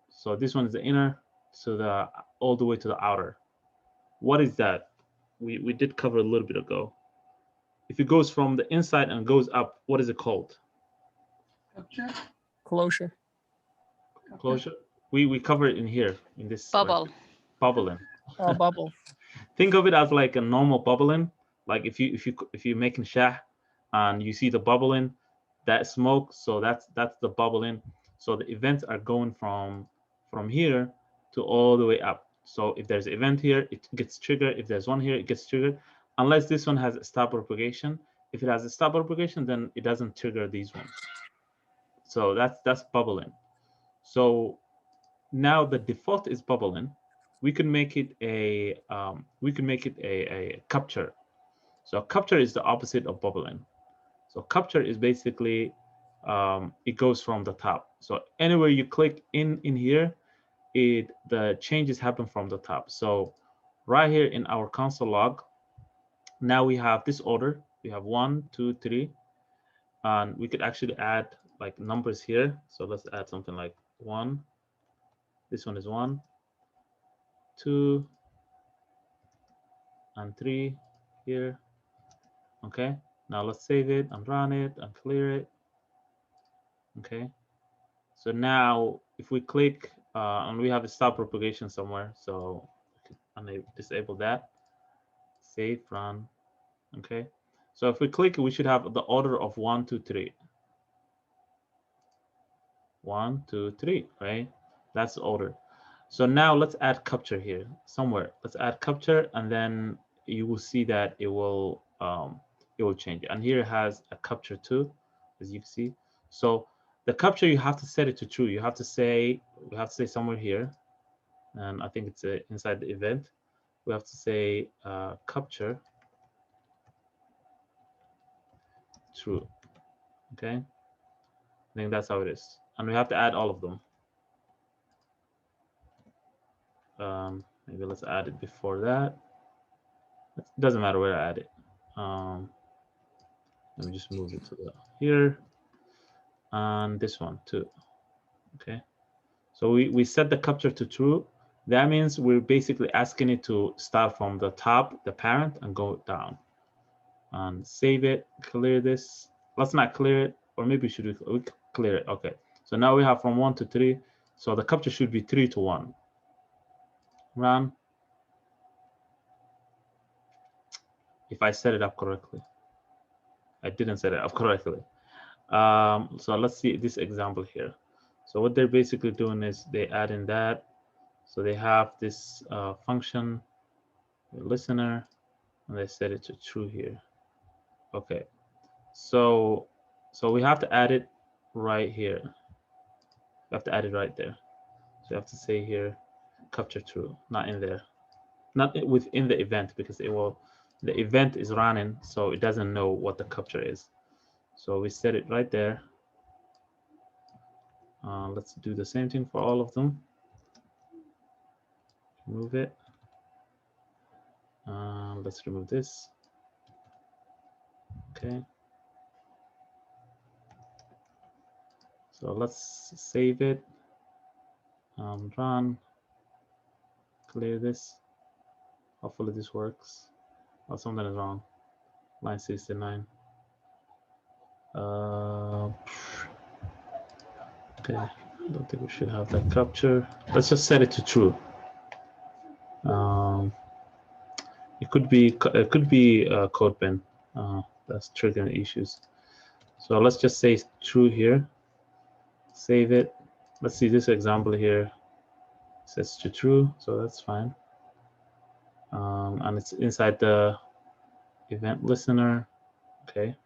So this one is the inner to the all the way to the outer. What is that? We did cover a little bit ago. If it goes from the inside and goes up, what is it called? Closure. Closure. We cover it in here in this Bubble. Like, bubbling. Oh, bubble. Think of it as like a normal bubbling. Like if you're making shah and you see the bubbling, that smoke, so that's the bubbling. So the events are going from here to all the way up. So if there's an event here, it gets triggered. If there's one here, it gets triggered. Unless this one has a stop propagation. If it has a stop propagation, then it doesn't trigger these ones. So that's bubbling. So now the default is bubbling. We can make it a capture. So capture is the opposite of bubbling. So capture is basically it goes from the top. So anywhere you click in here, the changes happen from the top. So right here in our console log, now we have this order. We have 1, 2, 3, and we could actually add like numbers here. So let's add something like 1. This one is 1, 2, and 3 here. Okay, now let's save it and run it and clear it. Okay, so now if we click and we have a stop propagation somewhere, so we can disable that, save, run. Okay, so if we click, we should have the order of 1, 2, 3. 1, 2, 3, right? That's the order. So now let's add capture here somewhere. Let's add capture, and then you will see that it will change. And here it has a capture too, as you can see. So the capture, you have to set it to true. You have to say somewhere here, and I think it's inside the event. We have to say capture true. Okay, I think that's how it is, and we have to add all of them. Maybe let's add it before that. It doesn't matter where I add it. Let me just move it to here, and this one too. Okay, so we set the capture to true. That means we're basically asking it to start from the top, the parent, and go down. And save it, clear this. Let's not clear it, or maybe should we clear it? Okay, so now we have from 1 to 3. So the capture should be 3 to 1. Run. If I set it up correctly. I didn't set it up correctly. So let's see this example here. So what they're basically doing is they add in that. So they have this function, listener, and they set it to true here. Okay, so we have to add it right here. We have to add it right there. So you have to say here, capture true, not in there, not within the event, because it will, the event is running, so it doesn't know what the capture is. So we set it right there. Let's do the same thing for all of them. Remove it. Let's remove this. Okay. So let's save it. Run. Clear this. Hopefully this works. Oh, something is wrong. Line 69. Okay, I don't think we should have that capture. Let's just set it to true. It could be code bin that's triggering issues. So let's just say true here. Save it. Let's see this example here. Sets to true, so that's fine. And it's inside the event listener. Okay.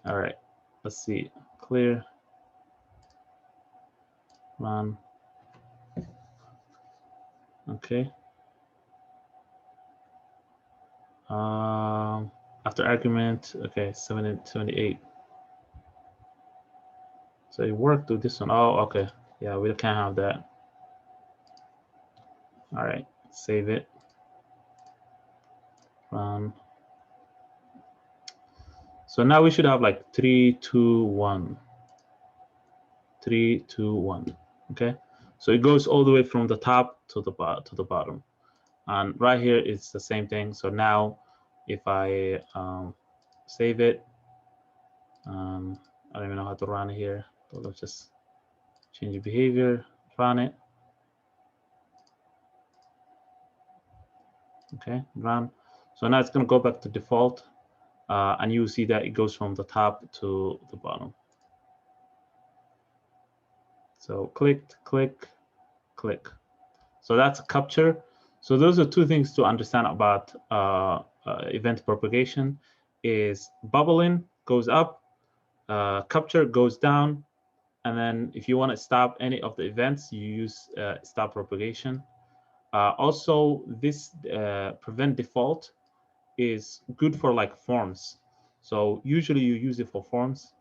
All right. Let's see. Clear. Run. Okay. After argument, okay, 78. So it worked with this one. Oh, okay. Yeah, we can't have that. All right, save it. Run. So now we should have like 3, 2, 1. 3, 2, 1. Okay. So it goes all the way from the top to the bottom. And right here it's the same thing. So now if I save it, I don't even know how to run it here. So let's just change the behavior, run it. Okay, run. So now it's going to go back to default, and you will see that it goes from the top to the bottom. So click, click, click. So that's a capture. So those are two things to understand about event propagation: is bubbling goes up, capture goes down, and then if you want to stop any of the events, you use stop propagation. Also, this prevent default is good for like forms. So usually you use it for forms.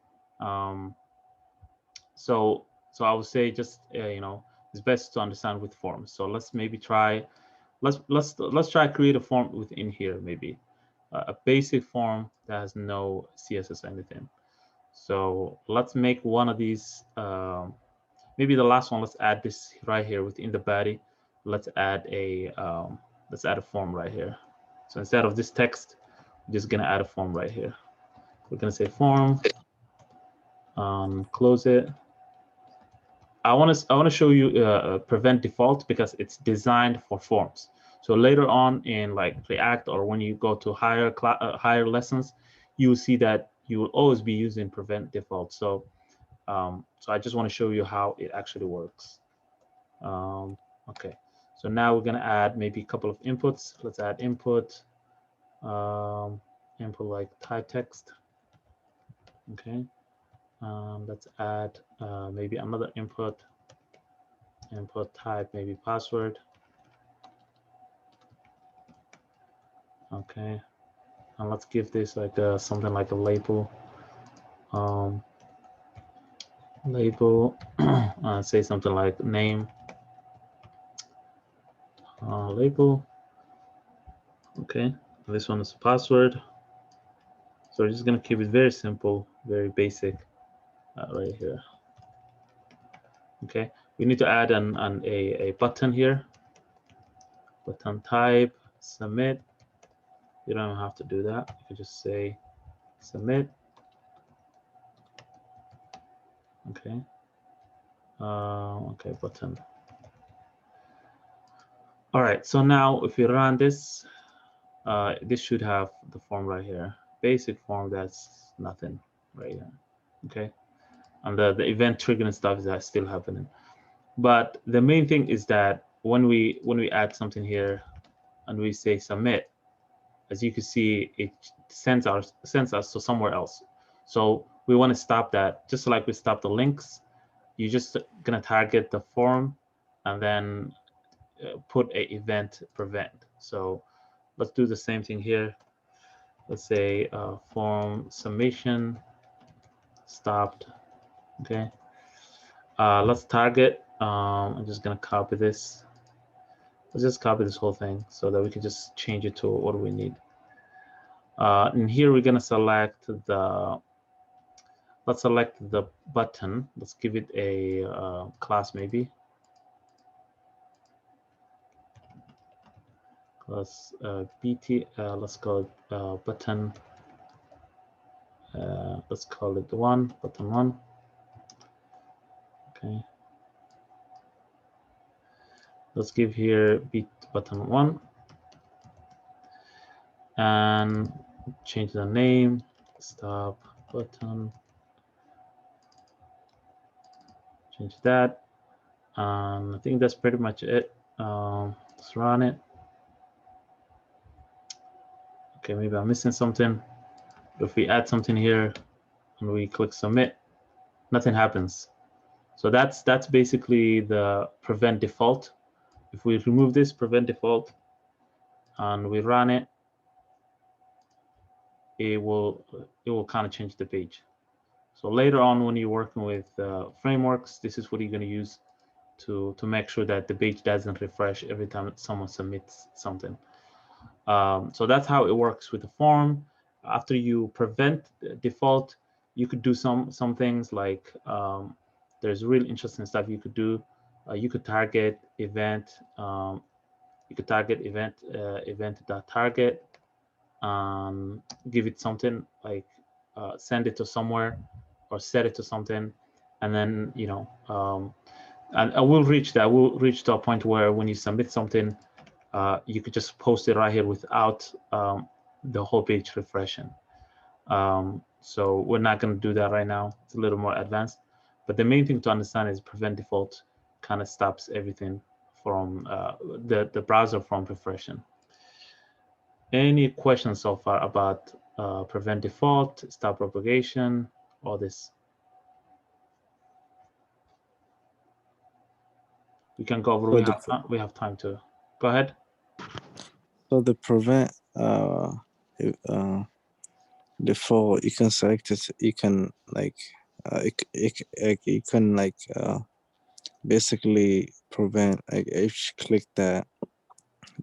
So I would say just you know, it's best to understand with forms. So let's maybe try, let's try create a form within here, maybe a basic form that has no CSS or anything. So let's make one of these. Maybe the last one. Let's add this right here within the body. Let's add a form right here. So instead of this text, we're just gonna add a form right here. We're gonna say form. Close it. I want to show you prevent default because it's designed for forms. So later on in like React, or when you go to higher lessons, you will see that you will always be using prevent default. So so I just want to show you how it actually works. Okay, so now we're gonna add maybe a couple of inputs. Let's add input, input like type text. Okay, let's add maybe another input type, maybe password. Okay, and let's give this like something like a label. Label, say something like name. label. Okay, this one is password. So we're just gonna keep it very simple, very basic, right here. Okay, we need to add a button here. Button type, submit. You don't have to do that. You can just say submit. Okay. Okay, button. All right, so now if you run this, this should have the form right here. Basic form, that's nothing right here. Okay, and the event triggering stuff is still happening. But the main thing is that when we add something here and we say submit, as you can see, it sends us to somewhere else. So we want to stop that, just like we stop the links. You're just gonna target the form and then put a event prevent. So let's do the same thing here. Let's say form submission stopped. Okay. Let's target. I'm just gonna copy this. Let's just copy this whole thing so that we can just change it to what we need. And here we're gonna select the. Let's select the button. Let's give it a class maybe. Class BT. Let's call it button. Let's call it button one. Okay. Let's give here button one and change the name. Stop button. Change that. I think that's pretty much it. Let's run it. Okay, maybe I'm missing something. If we add something here and we click submit, nothing happens. So that's basically the prevent default. If we remove this prevent default and we run it, it will kind of change the page. So later on, when you're working with frameworks, this is what you're going to use to make sure that the page doesn't refresh every time someone submits something. So that's how it works with the form. After you prevent default, you could do some things like there's really interesting stuff you could do. You could target event. You could target event.target. Give it something like send it to somewhere or set it to something, and then and I will reach that. We'll reach to a point where when you submit something, you could just post it right here without the whole page refreshing. So we're not going to do that right now. It's a little more advanced, but the main thing to understand is prevent default kind of stops everything from the browser from refreshing. Any questions so far about prevent default, stop propagation, all this? We can go over. We have time to go ahead. So the prevent default, you can select it. You can like you can like basically prevent, like if you click that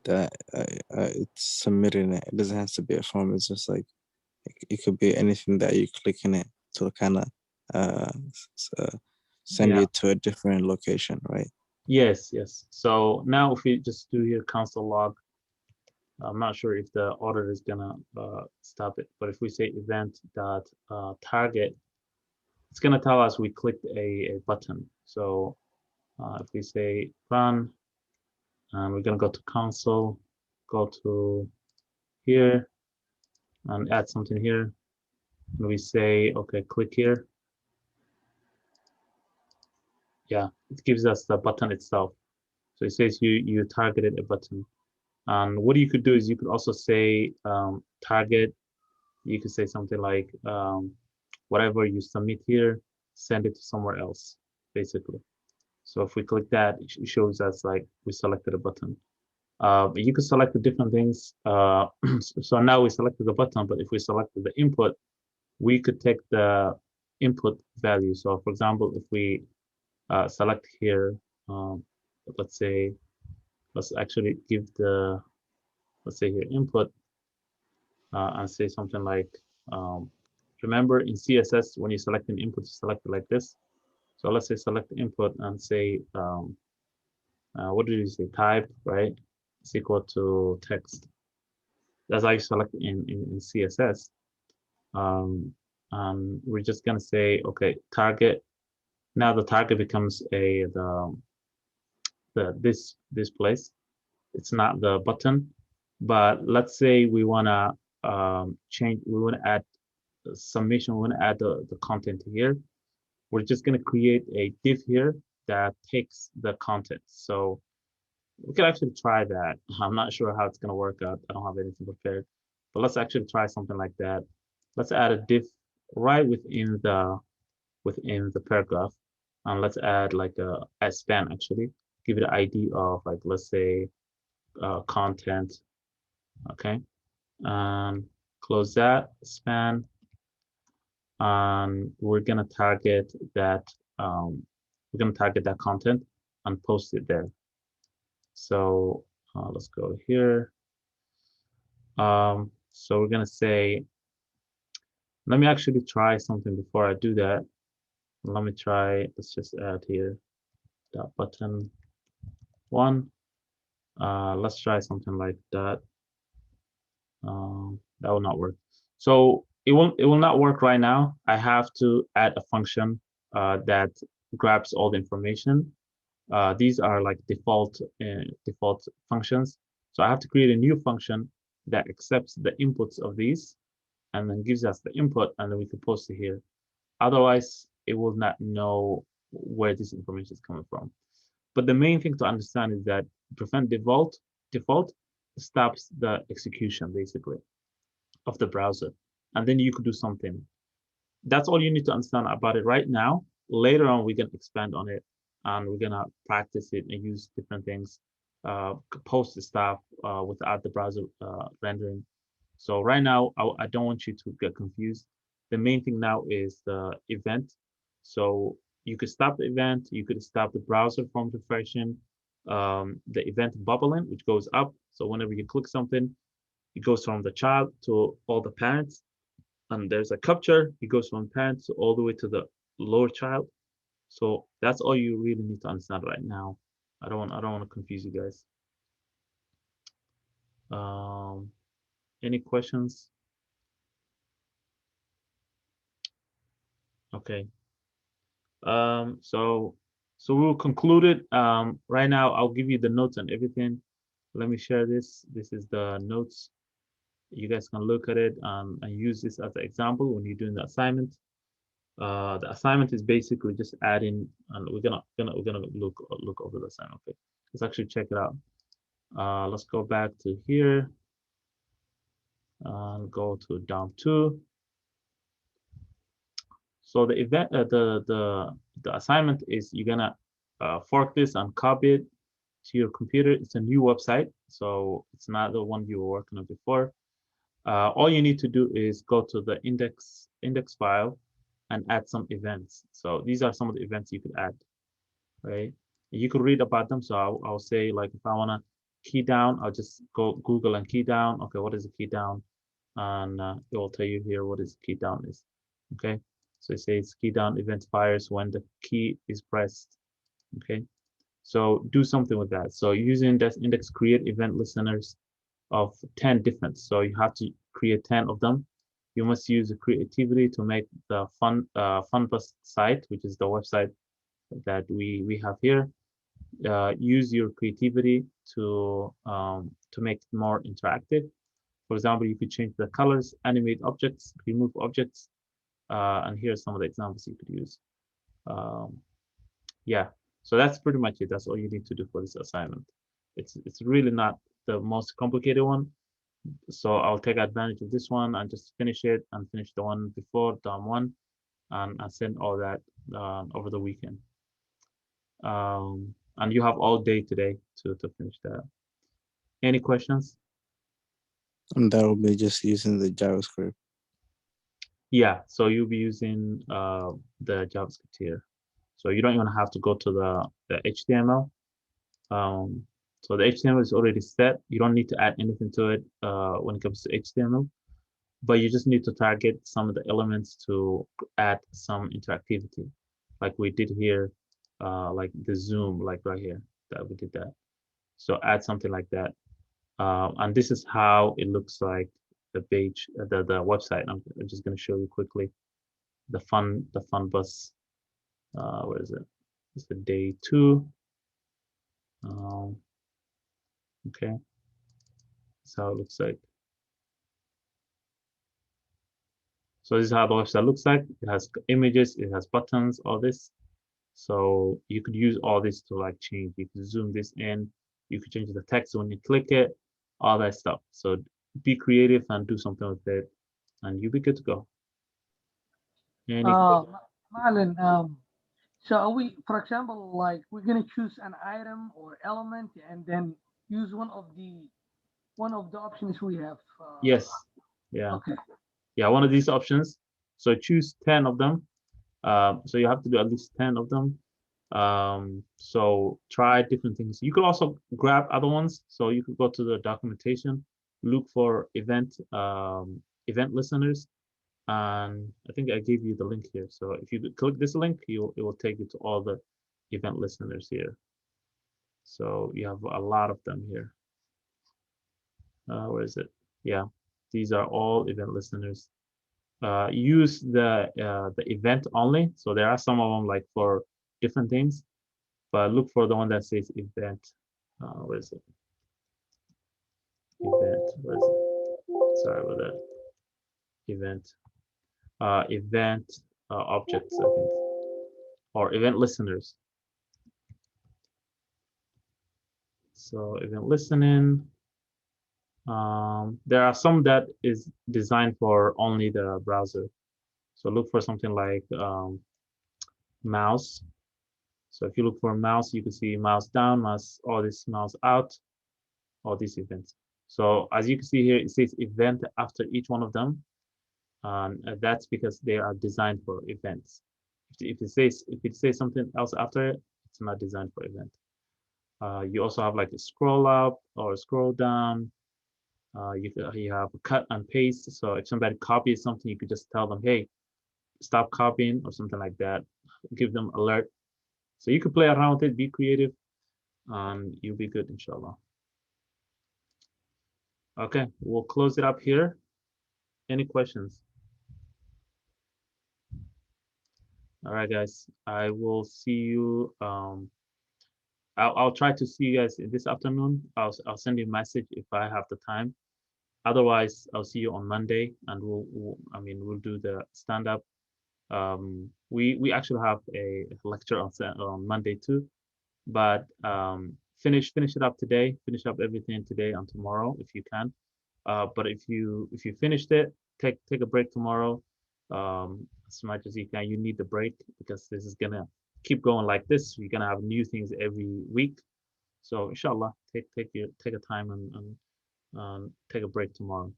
it's submitting it. It doesn't have to be a form. It's just like it could be anything that you click in it to kind of send you to a different location, right? Yes. So now if we just do here console log, I'm not sure if the order is gonna stop it, but if we say event dot target, it's gonna tell us we clicked a button. So if we say run, and we're gonna go to console, go to here, and add something here, and we say okay, click here. Yeah, it gives us the button itself. So it says you targeted a button. And what you could do is you could also say target. You could say something like whatever you submit here, send it to somewhere else, basically. So if we click that, it shows us like we selected a button. You could select the different things. So now we selected the button, but if we selected the input, we could take the input value. So for example, if we select here, let's say let's actually give the, let's say here input, and say something like, um, remember in CSS, when you select an input, you select it like this. So let's say select input and say, what did you say? Type, right? Is equal to text. That's how you select in CSS. And we're just gonna say, okay, target. Now the target becomes this place. It's not the button, but let's say we wanna change. We wanna add summation. We wanna add the content here. We're just gonna create a div here that takes the content. So we could actually try that. I'm not sure how it's gonna work out. I don't have anything prepared, but let's actually try something like that. Let's add a div right within the paragraph, and let's add like a span actually. Give it an ID of like, let's say, content. Okay, and close that span, and we're gonna target that content and post it there. So let's go here. So we're gonna say, let me actually try something before I do that. Let me try, let's just add here that button one. Let's try something like that. That will not work. So it will not work right now. I have to add a function that grabs all the information. These are like default functions. So I have to create a new function that accepts the inputs of these and then gives us the input, and then we can post it here. Otherwise, it will not know where this information is coming from. But the main thing to understand is that prevent default stops the execution basically of the browser, and then you could do something. That's all you need to understand about it right now. Later on, we're gonna expand on it, and we're gonna practice it and use different things, post the stuff without the browser rendering. So right now, I don't want you to get confused. The main thing now is the event. So you could stop the event. You could stop the browser from refreshing. The event bubbling, which goes up. So whenever you click something, it goes from the child to all the parents. And there's a capture. It goes from parents all the way to the lower child. So that's all you really need to understand right now. I don't want to confuse you guys. Um, any questions? Okay. So we'll conclude it. Right now, I'll give you the notes and everything. Let me share this. This is the notes. You guys can look at it and use this as an example when you're doing the assignment. The assignment is basically just adding, and we're gonna look over the assignment. Okay, let's actually check it out. Let's go back to here and go to DOM 2. So the event, the assignment is you're gonna fork this and copy it to your computer. It's a new website, so it's not the one you were working on before. All you need to do is go to the index file and add some events. So these are some of the events you could add, right? You could read about them. So I'll say like if I wanna key down, I'll just go Google and key down. Okay, what is a key down? And it will tell you here what is key down is. Okay, so it says key down event fires when the key is pressed. Okay, so do something with that. So using this index create event listeners of 10 different. So you have to create 10 of them. You must use the creativity to make the FunBus site, which is the website that we have here. Use your creativity to make it more interactive. For example, you could change the colors, animate objects, remove objects, and here's some of the examples you could use. Yeah, so that's pretty much it. That's all you need to do for this assignment. It's really not the most complicated one. So I'll take advantage of this one and just finish it and finish the one before DOM 1 and send all that over the weekend. And you have all day today to finish that. Any questions? And that will be just using the JavaScript. Yeah, so you'll be using the JavaScript here. So you don't even have to go to the HTML. So the HTML is already set. You don't need to add anything to it when it comes to HTML, but you just need to target some of the elements to add some interactivity, like we did here, like the zoom, like right here, that we did that. So add something like that, and this is how it looks like the page, the website. I'm just going to show you quickly the fun bus. Where is it? It's the day 2. Um, okay, that's how it looks like. So this is how the website looks like. It has images, it has buttons, all this. So you could use all this to like change. You could zoom this in. You could change the text when you click it, all that stuff. So be creative and do something with it, and you'll be good to go. Any Marlon, so are we, for example, like we're gonna choose an item or element and then use one of the options we have. yes, yeah, Okay. yeah. One of these options. So choose 10 of them. So you have to do at least 10 of them. So try different things. You could also grab other ones. So you could go to the documentation, look for event listeners, and I think I gave you the link here. So if you click this link, it will take you to all the event listeners here. So you have a lot of them here. Where is it? Yeah, these are all event listeners. Use the event only. So there are some of them like for different things, but look for the one that says event. Where is it? Event. Where is it? Sorry about that. Event. Event objects, I think, or event listeners. So event listening. There are some that is designed for only the browser. So look for something like mouse. So if you look for mouse, you can see mouse down, mouse, all this mouse out, all these events. So as you can see here, it says event after each one of them. And that's because they are designed for events. If it says something else after it, it's not designed for event. You also have like a scroll up or scroll down. You have cut and paste. So if somebody copies something, you could just tell them, hey, stop copying or something like that. Give them alert. So you could play around with it, be creative, and you'll be good, inshallah. Okay, we'll close it up here. Any questions? All right, guys. I will see you. I'll try to see you guys this afternoon. I'll send you a message if I have the time. Otherwise, I'll see you on Monday, and we'll do the stand up. We actually have a lecture on Monday too, but finish it up today. Finish up everything today and tomorrow if you can. But if you finished it, take a break tomorrow. As much as you can. You need the break because this is gonna keep going like this. You're gonna have new things every week. So inshallah, take a time and take a break tomorrow.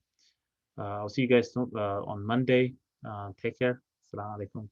I'll see you guys on Monday. Take care. Assalamu alaikum.